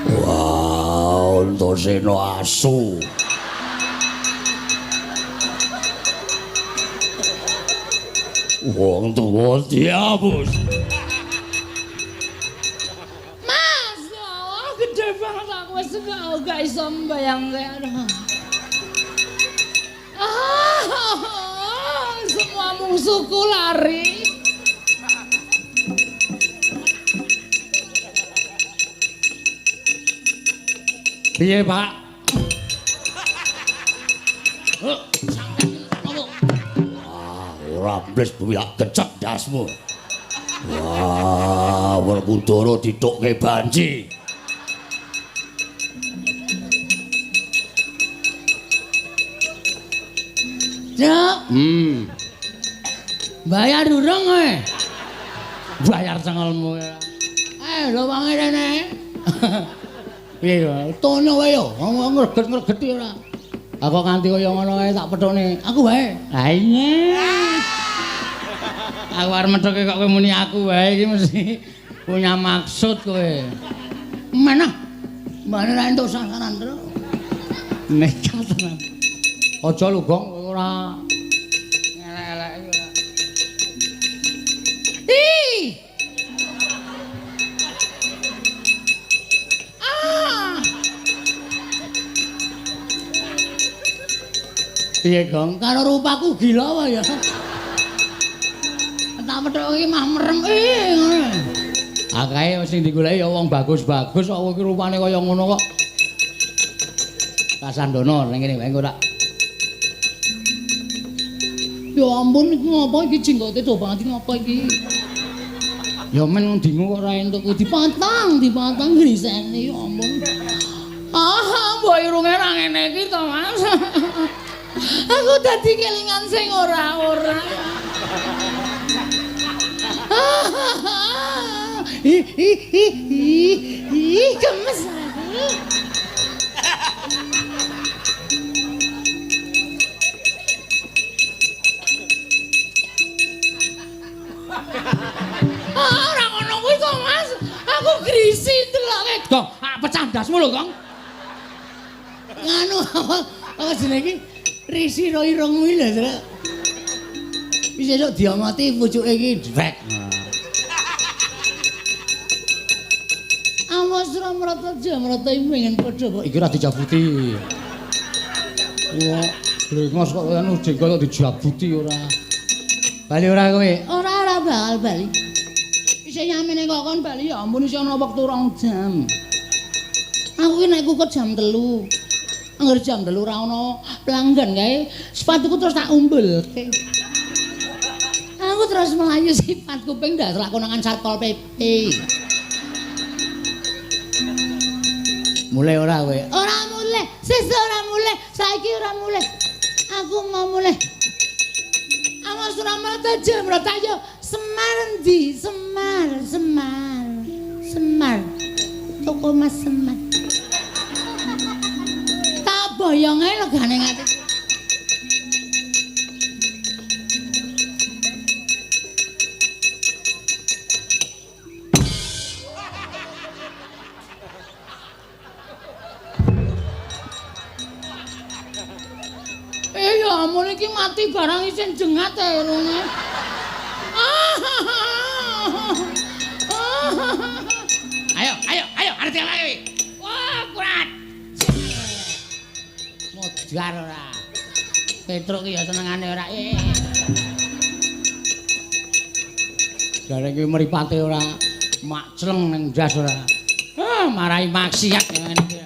Wow, Antasena asu. Wong tuwa diabus. Mas, gede banget aku wis gak iso mbayangke. Semua musuhku lari. Piye, Pak? Ora mbles buyak kecek dasmu. Wah, Werkudara ditukke banci. Cuk, bayar durung kowe? Bayar cengelmu. Lho wangi rene. Piye yo, tono wae yo, ngomong ngreget-ngregeti ora. Aku nganti kaya ngono wae tak pethone. Aku wae. Lah iya. Aku arep methoke kok kowe muni aku wae iki mesti punya maksud kowe. Mana? Mbane ra entuk sanganan terus. Nekat tenan. Aja lu, Gong, ora elek-elek iki ora. Ih! Piye, Gong? Karo rupaku gila wae ya. Tak methuk iki mah merem ngono. Akae sing digoleki ya wong bagus-bagus kok kowe iki rupane kaya ngono kok. Kasandana ning kene wae engko tak. Ya ampun iki ngopo iki jenggote do banget iki ngopo iki? Ya men dingu kok ora entuk Dipatang griseni ya ampun. Mbok irunge ra ngene iki to, Mas. Aku dadi kelingan sing ora-ora. Gemes aku. Ora ngono kuwi to, Mas. Aku grisi deloke. Gong, pecah ndasmu lho, Gong. Nganu apa jenenge iki? Risi ro irungmu iki lho, Srek. Wis esuk diomoti pucuke iki drek. Awas ora mrata jamrata pengen padha kok. Iki ora dicabuti. Brengos kok anu jengkol kok dijabuti ora. Bali ora kowe? Ora bakal bali. Isih nyamene kok kon bali ya ampun isih ana wektu 2 jam. Aku ki nek kukut jam 3. Angger jam 3 ora ana pelanggan kae, sepatuku terus tak umbelke. Aku terus melayu sifat kuping ndak lakonan Satpol PP. Mulai ora kowe? Ora mulai, sesuk ora mulai, saiki ora mulai. Aku mau mulai. Awas ora mrata jam mrata yo Semar endi? Semar. Toko Mas Semar. Tak boyong ae legane ngati. Ya ampun iki mati barang isin jengat ae rene. Ayo, arep ae. Wah, kurat. Modar ora. Petruk ki ya senengane ora. Jare ki mripate ora macleng ning ndas ora. Marai maksiat ngene iki.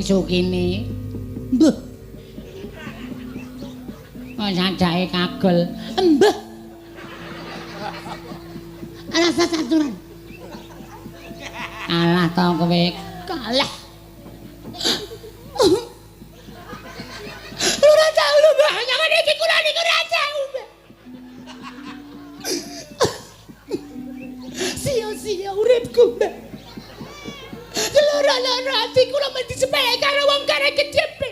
Sukini. Mbah. Kok sajake kagel. Mbah. Ala saturan. Kalah to kowe. Kalah. Ora tau lho, Mbah. Jangan iki kula niku ora tau, Mbah. Sia-sia uripku, Mbah. Loro-loro ati kula mesti sepele karo wong karek kejepe.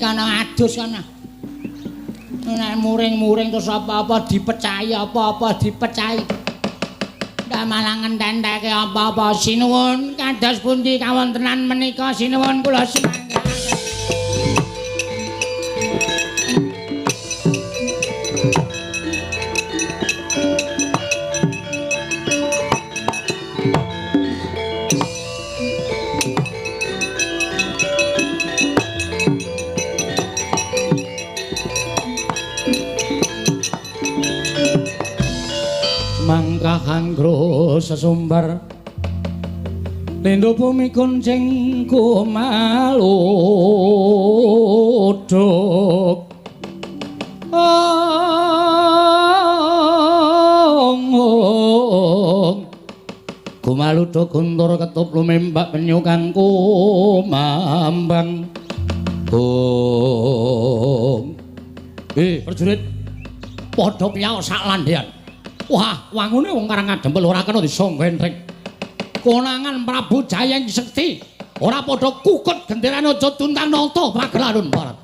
Kana adus kana. Nek muring-muring terus apa-apa dipecahi, apa-apa dipecahi. Ndak malah ngententeke apa-apa sinuwun kados pundi kawontenan menika sinuwun kula semangga. Mangkahangro sesumbar lendo bumi kuncing kumaluduk kumaluduk guntur ketup lumembak penyukan kumambang prajurit padha piyaos sak landhean. Wah, wangune wong karang adempel ora kena disonggenteng. Konangan Prabu Jayeng Sekti ora padha kukut genderane aja tuntang nata pragelarun barat.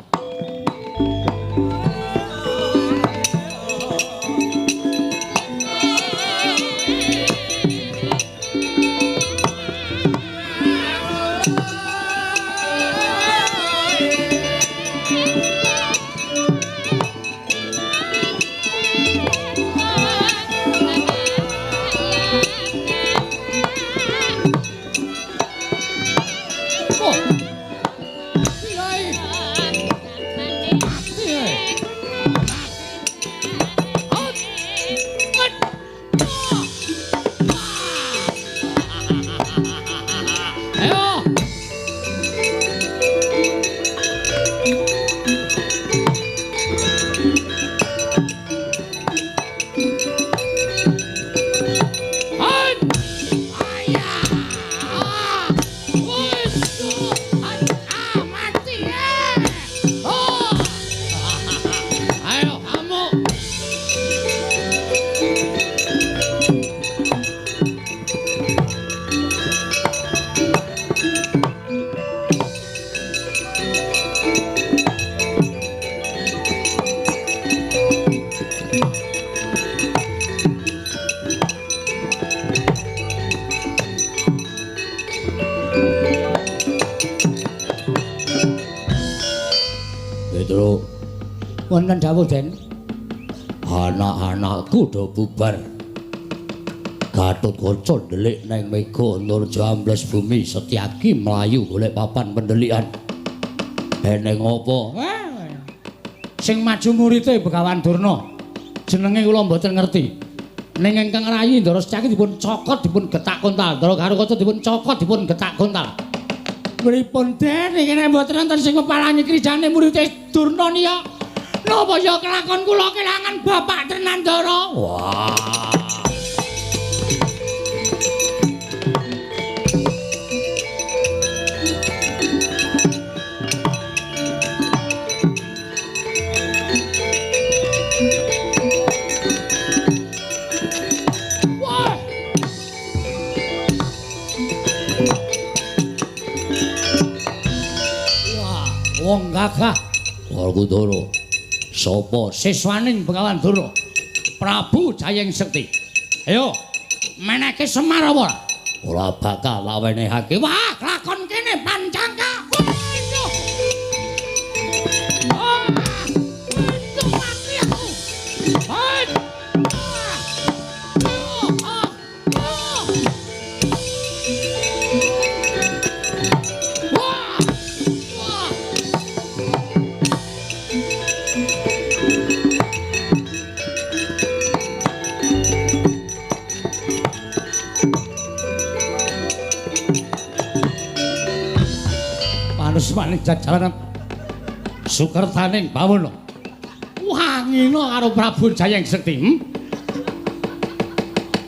wonten dawuh Den. Anak-anakku do bubar. Gatotkaca ndelik neng Mega Nurja ambles bumi Setyaki mlayu golek papan pendelikan. Eneng apa? Sing maju murite Begawan Durna. Jenenge kula mboten ngerti. Ning ingkang rayi Ndara Setyaki dipun cokot dipun getak kontal, Ndara Garukaca dipun cokot dipun getak kontal. Pripun Den iki nek mboten wonten sing kepalane krijane murite Durna niya. Napa ya kelakon kula kelangan bapak tenan Ndara? Wah. Wong gagah Werkudara. Sapa siswaning Begawan Durna? Prabu Jayeng Sekti. Ayo, meneke Semar apa? Ora bakal lawenehake. Wah, lakon kene Pancangka. Maning jajaran Sukertaning Bawana wangina karo Prabu Jayeng Sekti.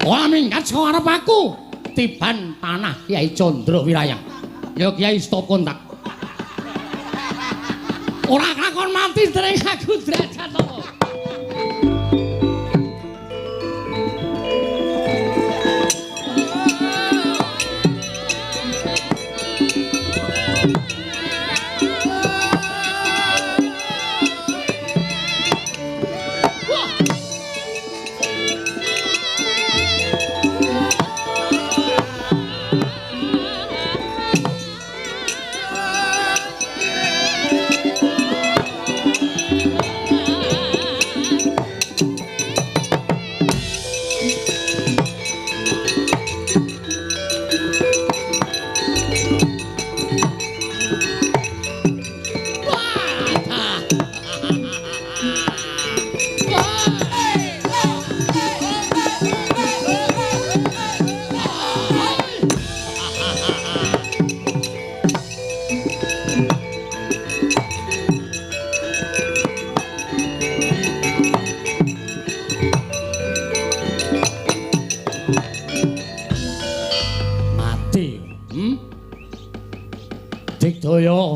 Ora minggat saka arep aku tiban panah Kyai Candra Wirayang. Ya Kyai stop kontak. Ora kakon mati dereng aku derajat apa.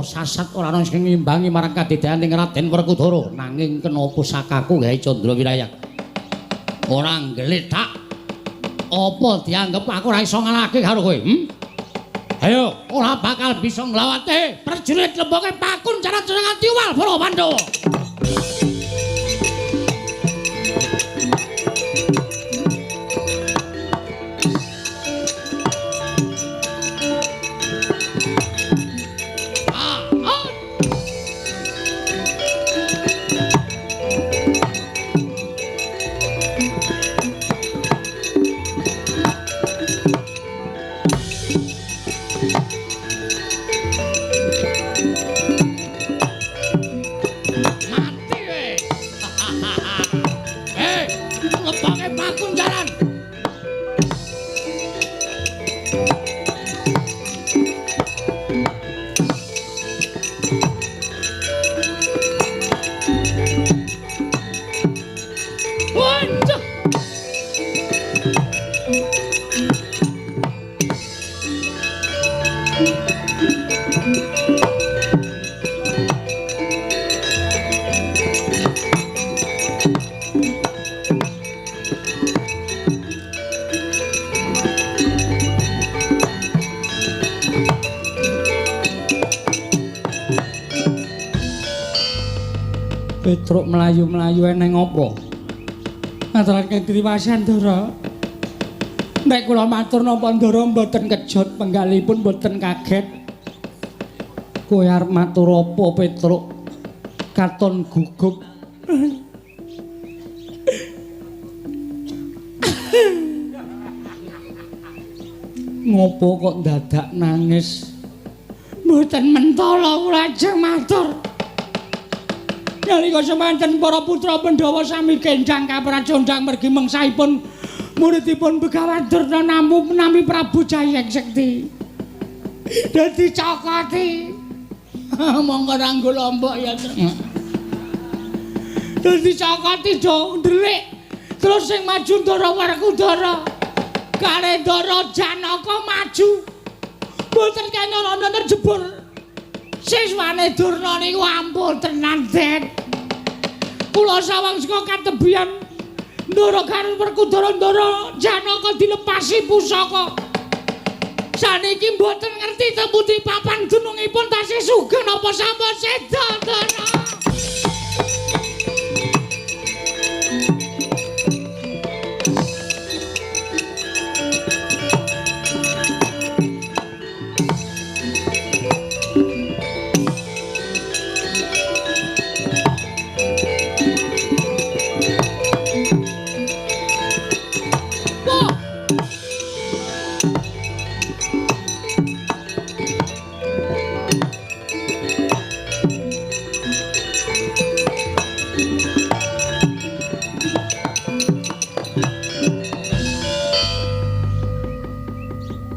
Sasat ora ana sing ngimbangi marang kadidayaning Raden Werkudara nanging kena pusakaku Kyai Candra Wirayang ora nggletak apa dianggep aku ora iso ngalahke karo kowe. Ayo ora bakal bisa nglawate prajurit lemboke Pakun Cara-Cara Tiwal para Pandhawa. Petruk melayu-melayu eneng apa? Ngaturaken triwasan Ndara. Nek kula matur napa Ndara mboten kejot penggalipun mboten kaget. Kowe arep matur apa Petruk? Katon gugup Ngopo kok dadak nangis? Mboten mentala kula ajeng matur. Nalika semanten para putra Pandhawa sami kenjang kapracondang mergi mengsaipun muridipun Begawan Durna nami Prabu Jayeng Sekti. Dadi cokoti. Monggo ranggo lombok ya. Dadi cokoti do ndelik. Terus sing maju Ndara Werkudara. Kare Ndara Janaka maju. Mboten kanyono jebul. Siswane Durna niku ampun tenan, Den. Kula sawang saka katebian Ndara karo Werkudara Ndara Janaka dilepasi pusaka. Saniki mboten ngerti tembuti papan gunungipun tasih sugih napa sampun seda, Ndara.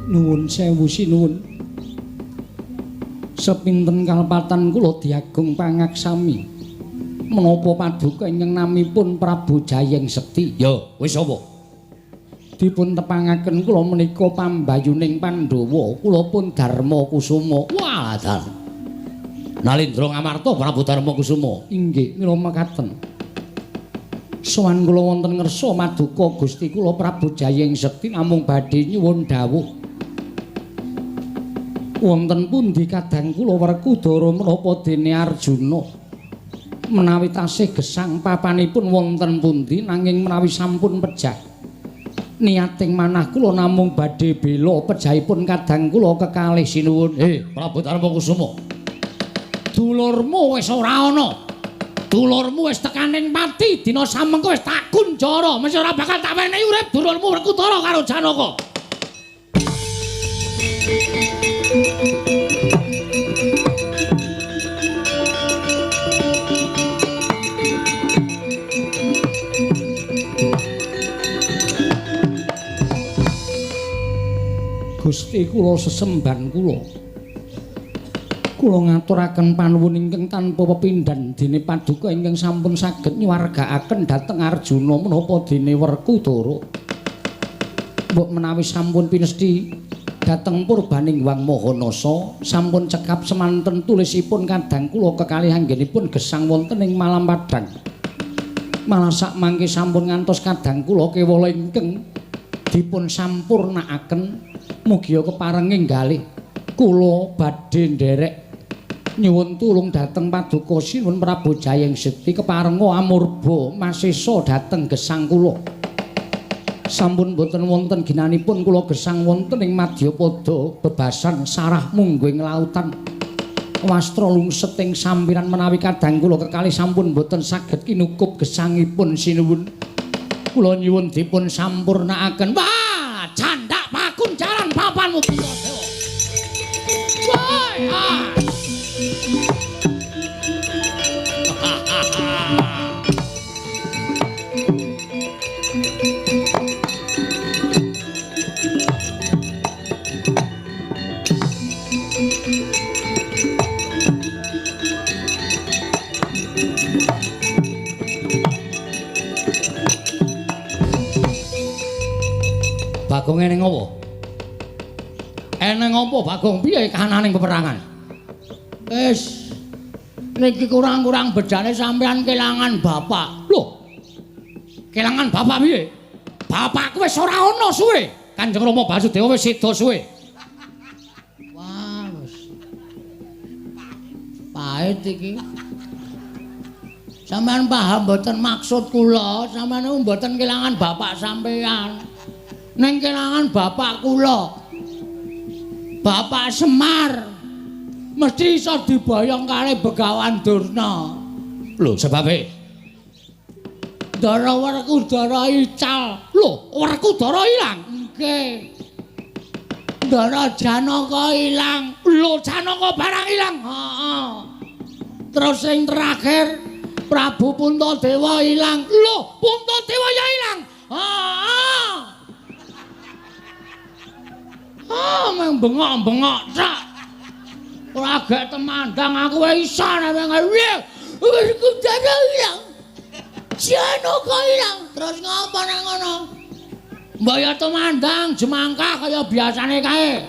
Nuwun sewu sinuwun. Sepinten kalpatan kula diagung pangaksami. Menapa paduka ingkang namipun Prabu Jayeng Sekti? Ya, wis apa? Dipun tepangaken kula menika pambayuning Pandhawa, kula pun Darma Kusuma. Wah, dal. Nalindra Ngamarta Prabu Darma Kusuma. Inggih, mila mekaten. Sowan kula wonten ngersa maduka Gusti kula Prabu Jayeng Sekti namung badhe nyuwun dawuh. Wonten pundi kadang kula Werkudara menapa dene Arjuna menawi tasih gesang papanipun wonten pundi nanging menawi sampun pejah niating manah kula namung badhe bela pejahipun kadang kula kekalih sinuwun. Prabu Darma Kusuma. Dulurmu wis ora ana. Dulurmu wis tekaning pati dina samengko wis tak kunjara mesti ora bakal tak wenehi urip dulurmu Werkudara karo Janaka. Gusti kula sesemban kula ngaturaken panuwun ingkang tanpa pepindhan dene paduka ingkang sampun saged nyuwargakaken dhateng Arjuna menapa dene Werkudara. Mbok menawi sampun pinesti dhateng purbaning Wang Mahanasa sampun cekap semanten tulisipun kadang kula kekalih anggenipun gesang wonten ing Malam Padang. Malah sak mangke sampun ngantos kadang kula kewala ingkang dipun sampurnakaken. Mugia keparenging galih kula badhe nderek nyuwun tulung dhateng paduka sinuwun Prabu Jayeng Sekti keparenga amurba masesa dhateng gesang kula. Sampun boten wonten ginanipun kula gesang wonten ing Madyapada bebasan sarah mungguing lautan. Wastra lungset ing sampiran menawi kadang kula kekalih sampun boten saged kinukup gesangipun sinuwun. Kula nyuwun dipun sampurnakaken. Wah, candak pakunjaran papanmu Puntadewa. Wah. Bagong eneng apa? Eneng apa Bagong piye kahananing peperangan? Wis niki kurang-kurang bedane sampean kelangan bapak. Lho. Kelangan bapak piye? Bapakku wis ora ana suwe. Kanjeng Rama Basudewa wis seda suwe. Wah, wis. Pahit iki. Sampeyan paham mboten maksud kula, sampeyan mboten kelangan bapak sampeyan. Ning kelangan bapak kula. Bapak Semar mesti iso diboyong kalih Begawan Durna. Lho, sebabe Ndara Werkudara ical. Lho, Werkudara ilang. Nggih. Ndara Janaka ilang. Lho, Janaka barang ilang. Heeh. Terus sing terakhir Prabu Puntadewa ilang. Lho, Puntadewa ya ilang. Heeh. Meng bengok-bengok sak. Ora gek temandang aku wae iso nek Werkudara ilang. Janaka ilang. Terus ngapa nang ngono? Mbaya temandang jemangkah kaya biasane kae.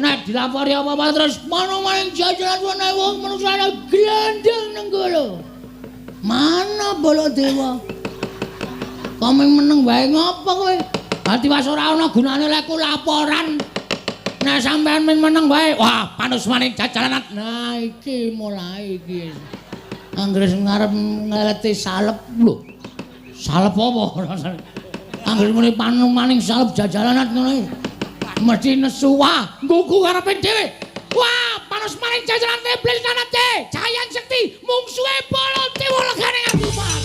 Nek dilapori apa-apa terus maning jajaran wene wong manungsa glendeng nang kono. Mana Baladewa? Komeng meneng wae ngopo kowe? Ati was ora ana gunane lek laporan. Nek sampean meneng wae, wah panus maning jajaran. Nah iki mulai iki. Anggere ngarep ngeleti salep lho. Salep apa rasane? Anggere muni panung maning salep jajalanat ngono. Mesti nesu wah, nggugu karepe dhewe. Wah, panus maning jajalan iblis nanate. Jayang Sekti mungsuhe Baladewa legane ngadupat.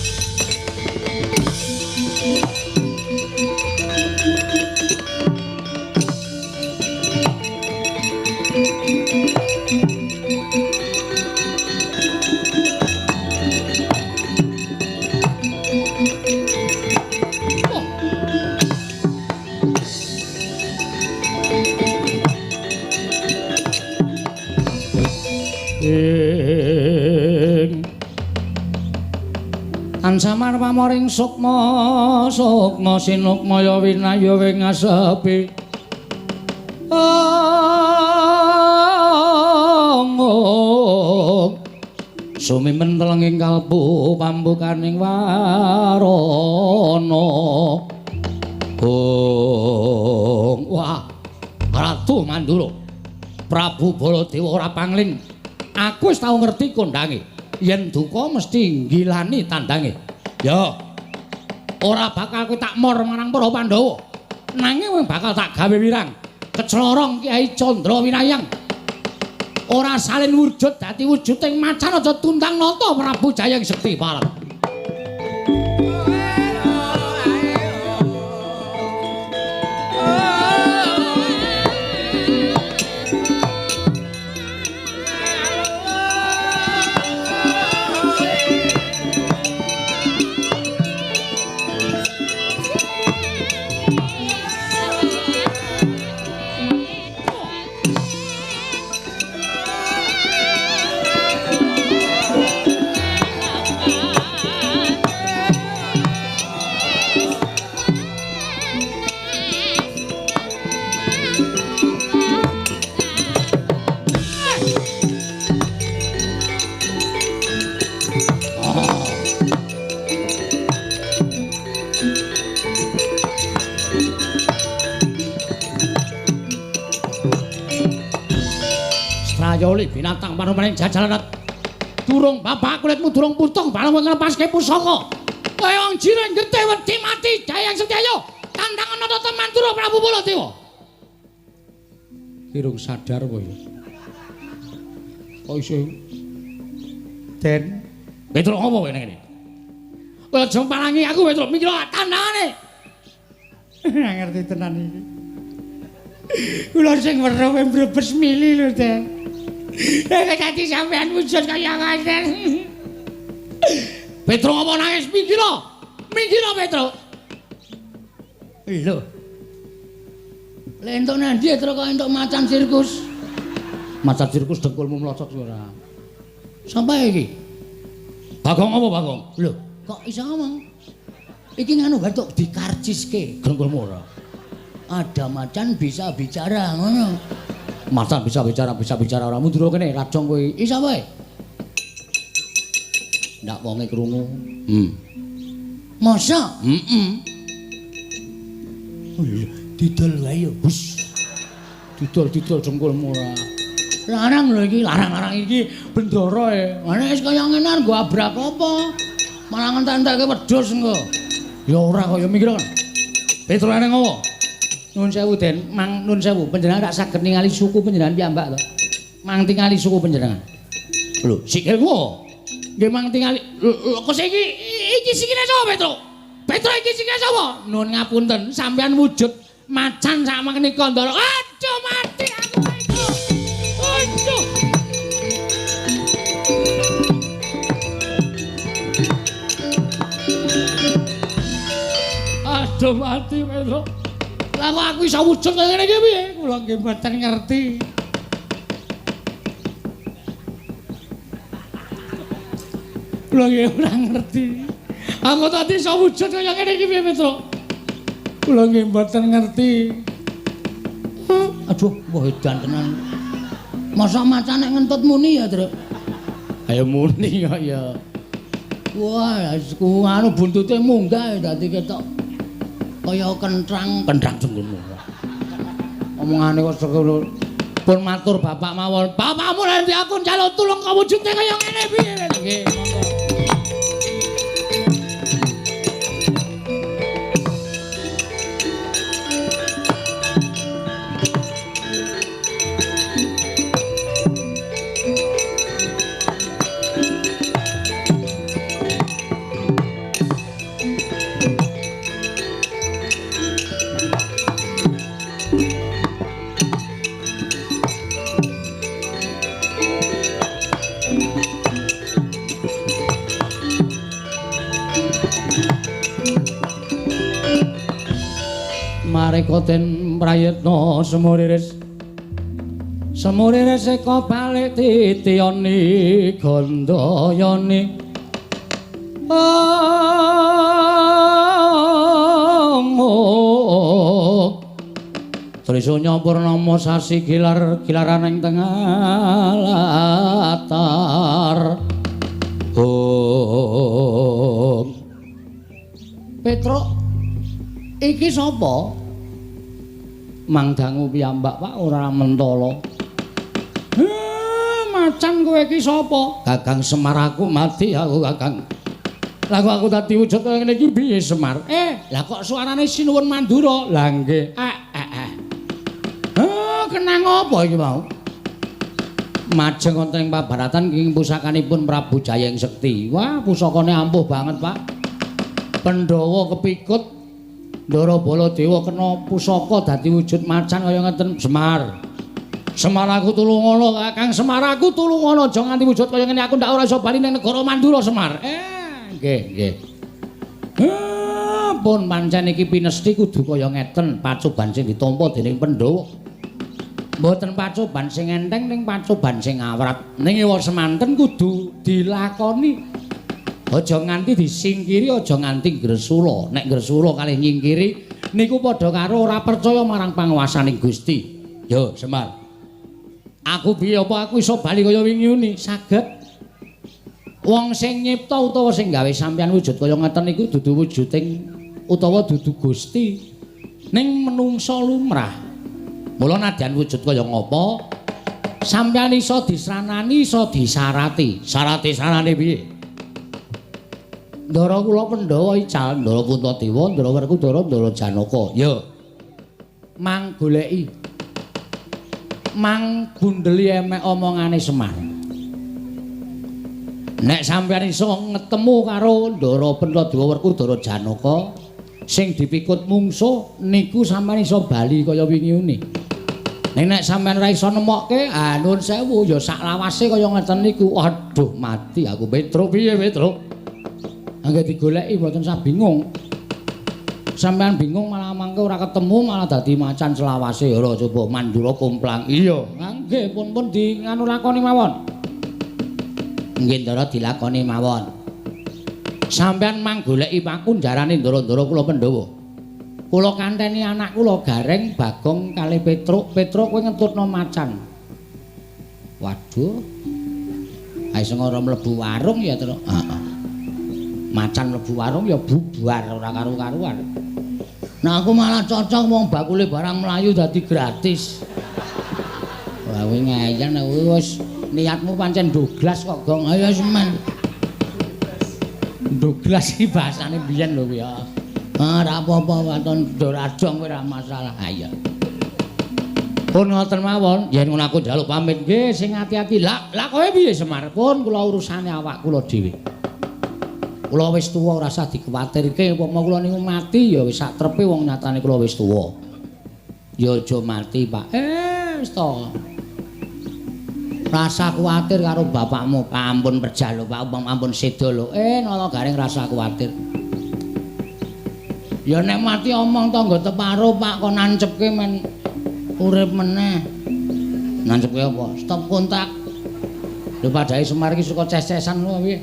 Ansamar pamoring sukma sukma sinukmaya winaya wingasepi sumimen telenging kalbu pambukaning warana wah Ratu Mandura Prabu Baladewa ora pangling aku wis tau ngerti kondange yen duka mesti nggilani tandange. Ya. Ora bakal kowe tak mor marang para Pandhawa. Nanging bakal tak gawe wirang. Keclorong Kyai Candra Winayang. Ora salin wujud dadi wujuding macan aja tuntang nata Prabu Jayang Sekti Parat. Yoli binatang panumaning jajalanat durung bapak kulitmu durung putung bareng nglepaske pusaka kaya wong jireng getih wedi mati Jayang Sekti ayo tantangan nata Mandura Prabu Baladewa kirung sadar kowe kok iso Den Petruk ngopo kowe ngene kowe aja palangi aku Petruk mikir tandangane ngerti tenan iki kula sing weruh mbrebes mili lho Den nek dadi sampean wujud kaya ngaten. Petruk apa nangis mikira? Mikira Petruk. Lho. Lek entuk nandi terus kok entuk macan sirkus. Macan sirkus dengkulmu mlocot ora. Sapa iki? Bagong apa Bagong? Lho, kok iso ngomong? Iki nganu batuk dikarciske dengkulmu ora. Ada macan bisa bicara ngono. Macan bisa bicara ora mundur kene rajong kowe. Iki sapa e? Ndak wonge krungu. Masa? Didol wae yo. Hus. Didol dengkulmu ora. Larang lho iki, larang iki bendara e. Ana wis kaya ngene nggo abrak apa? Malah ngentek-enteke wedhus engko. Ya ora kaya mikir kan. Petrukane ngopo? Nuwun sewu Den, Mang nuwun sewu panjenengan gak saged ningali suku panjenengan piyambak to. Mang tingali suku panjenengan. Lho, sikilmu. Nggih Mang tingali. Kok iki iki sikile sapa Petro? Petro iki sikile sapa? Nuwun ngapunten, sampeyan wujud macan sak menika Ndara. Aduh mati aku Petro. Aduh. Aduh mati Petro. Lah kok aku iso wujud kaya ngene iki piye? Kula nggih mboten ngerti. Kula nggih ora ngerti. Aku tadi iso wujud kaya ngene iki piye Petro? Kula nggih mboten ngerti. Aduh, wah edan tenan. Masa macan nek ngentut muni ya, Tru? Ayo muni kok ya. Wah, anu buntute munggah dadi ketok kaya kentrang jenengmu. Omongane kok sekono. Pun matur bapak mawon. Bapakmu nanti aku njaluk tulung kawujude kaya ngene piye? Nggih, monggo. Marekaten prayitna semuriris eka balik titiyani gandayani Trisanya purnama sasi gilar-gilaran ing tengah latar Petro iki sapa? Mangdangu piyambak Pak ora mentala. Macan kowe iki sapa? Kakang Semar aku mati aku Kakang. Lah kok aku dadi wujud kaya ngene iki piye Semar? Lah kok suarane Sinuwun Mandura? Lah nggih. Kenang apa iki mau? Majeng wonten ing pabaratan ing pusakanipun Prabu Jayeng Sekti. Wah, pusakane ampuh banget, Pak. Pandhawa kepikut Ndara Baladewa kena pusaka dadi wujud macan kaya ngeten Semar. Semar aku tulungono Kakang Semar aku tulungono aja nganti wujud kaya ngene aku ndak ora iso bali ning negara Mandura Semar. Nggih. Pun pancen iki pinesti kudu kaya ngeten pacoban sing ditampa dening Pandhawa. Mboten pacoban sing enteng ning pacoban sing awrat. Ning ewa semanten kudu dilakoni. Aja nganti disingkiri, aja nganti gresula. Nek gresula kalih nyingkiri niku padha karo ora percaya marang panguwasaning Gusti. Yo, Semar. Aku piye apa aku iso bali kaya wingi uni? Saged. Wong sing nyipta utawa sing gawe sampeyan wujud kaya ngeten niku dudu wujuding utawa dudu Gusti. Ning menungsa lumrah. Mula nadyan wujud kaya ngapa? Sampeyan iso disranani, iso disarati. Sarate-sarane piye? Ndara kula Pandhawa ical, Ndara Puntadewa, Ndara Werkudara, Ndara Janaka. Ya. Mang goleki. Mang gundeli emek omongane Semar. Nek sampeyan iso ngetemu karo Ndara Puntadewa, Werkudara, Janaka sing dipikut mungsuh niku sampeyan iso bali kaya wingi-uni. Nek sampeyan ora iso nemokke, nuwun sewu ya sak lawase kaya ngeten niku. Aduh, mati aku Petro piye Petro? Angge digoleki mboten usah bingung. Sampeyan bingung malah mangke ora ketemu malah dadi macan selawase ora coba Mandura kumplang. Iya, nggih pun di nganu lakoni mawon. Nggih Ndara dilakoni mawon. Sampeyan mang goleki paku jarane Ndara-ndara kula Pandhawa. Kula kanteni anak kula Gareng, Bagong kalih Petruk. Petruk kowe ngentutno macan. Waduh. Ae sing ora mlebu warung ya terus. Heeh. Macan mlebu warung ya bubar ora karu-karuan. Nah aku malah cocok wong bakule barang melayu dadi gratis. Wah kuwi ngeyel wis niatmu pancen ndoglas kok Gong. Ayo semen. Ndoglas iki bahasane biyen lho kuwi ya. Ora apa-apa waton dorajong kowe ora masalah. Ayo. Pun ngoten mawon, yen ngono aku njaluk pamit nggih sing ati-ati. Lah kowe piye Semar? Pun kula urusane awak kula dhewe. kula wis tuwa ora usah dikuwatirke, upama kula niku mati ya wis sak trepe wong nyatane kula wis tuwa. Ya aja mati, Pak. Wis to. Rasa kuwatir karo bapakmu, ampun perjalo, Pak, ampun sedo lho. Nala garing rasa kuwatir. Ya nek mati omong tangga teparo, Pak, kok nancepke men urip meneh. Nancepke apa? Stop kontak. Lho padhae Semar iki suka ces-cesan lho piye?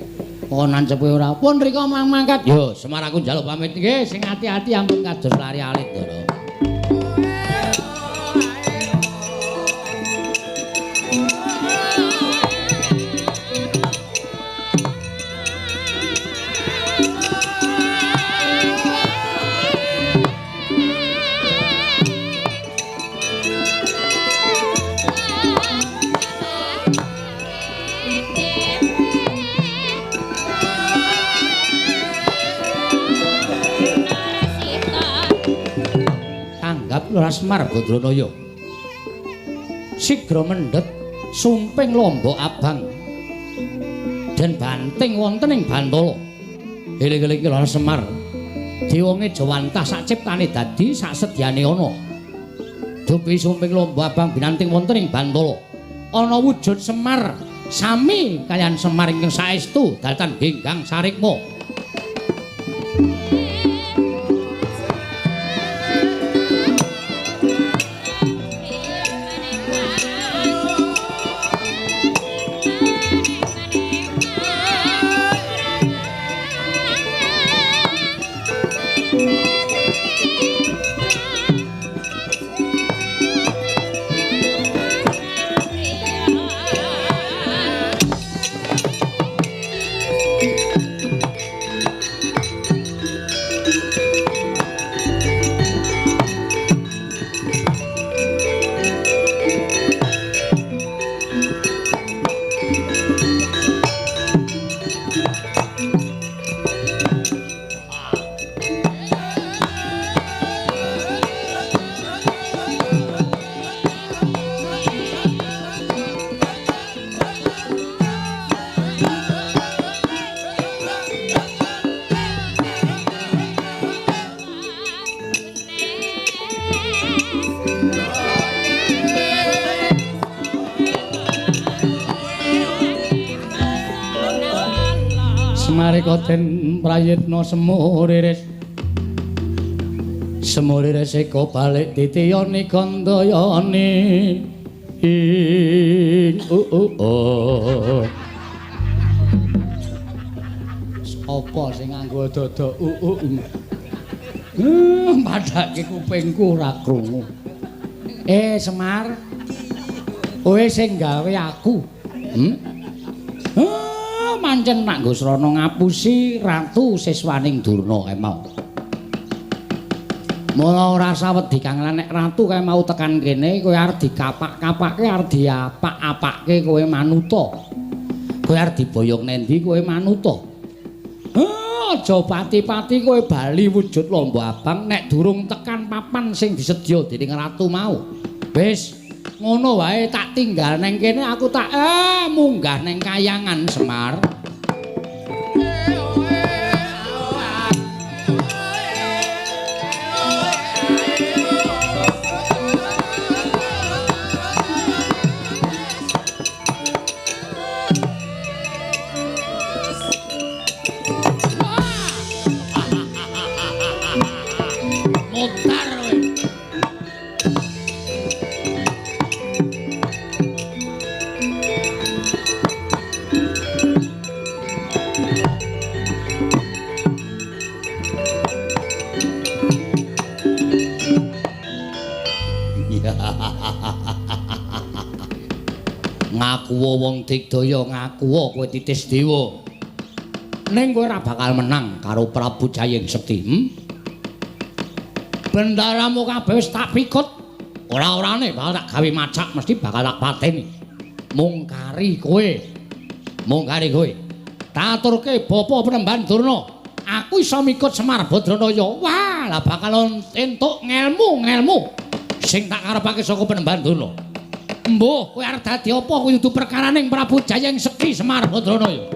Kok nancepke ora. Pun rika mangkat. Yo, Semar aku njaluk pamit nggih, sing ati-ati ampun kados lari alit, Ndara. Semar Badranaya sigra mendhet sumping lombok abang dan banting wonten ing Bantala. Eling-eling Lara Semar diwonge Jawantah sak ciptane dadi sak sedyane ana. Dupi sumping lombok abang binanting wonten ing Bantala. Ana wujud Semar sami kaliyan Semar ingkang saestu datan Genggang Sarikma. Koten prayitna semuriris semuriris eko balik titiyane gandayane ing apa sing nganggo dada padhake kupingku ora krungu. Semar kowe sing gawe aku pancen nak nggo srana ngapusi Ratu Siswaning Durna kae mau. Mula ora usah wedi Kang nek Ratu kae mau tekan kene kowe arep dikapak-kapake arep diapak-apakke kowe manuta. Kowe arep diboyong nendi kowe manuta. Aja pati-pati kowe bali wujud lomba abang nek durung tekan papan sing disedya dening Ratu mau. Wis ngono wae tak tinggal neng kene aku tak munggah neng kayangan Semar. Ngakuwa wong digdaya ngakuwa kowe titis dewa. Ning kowe ora bakal menang karo Prabu Jayeng Sekti. Bendaramu kabeh wis tak pikut. Ora-orane bakal tak gawe macak mesti bakal tak pateni. Mung kari kowe. Tak aturke Bapa Penemban Durna. Aku iso mikut Semar Badranaya. Wah, lah bakal entuk ngelmu sing tak karepake saka Penemban Durna. Mbuh, kowe arep dadi apa kuwi perkaraning Prabu Jayeng Sekti Semar Badranaya.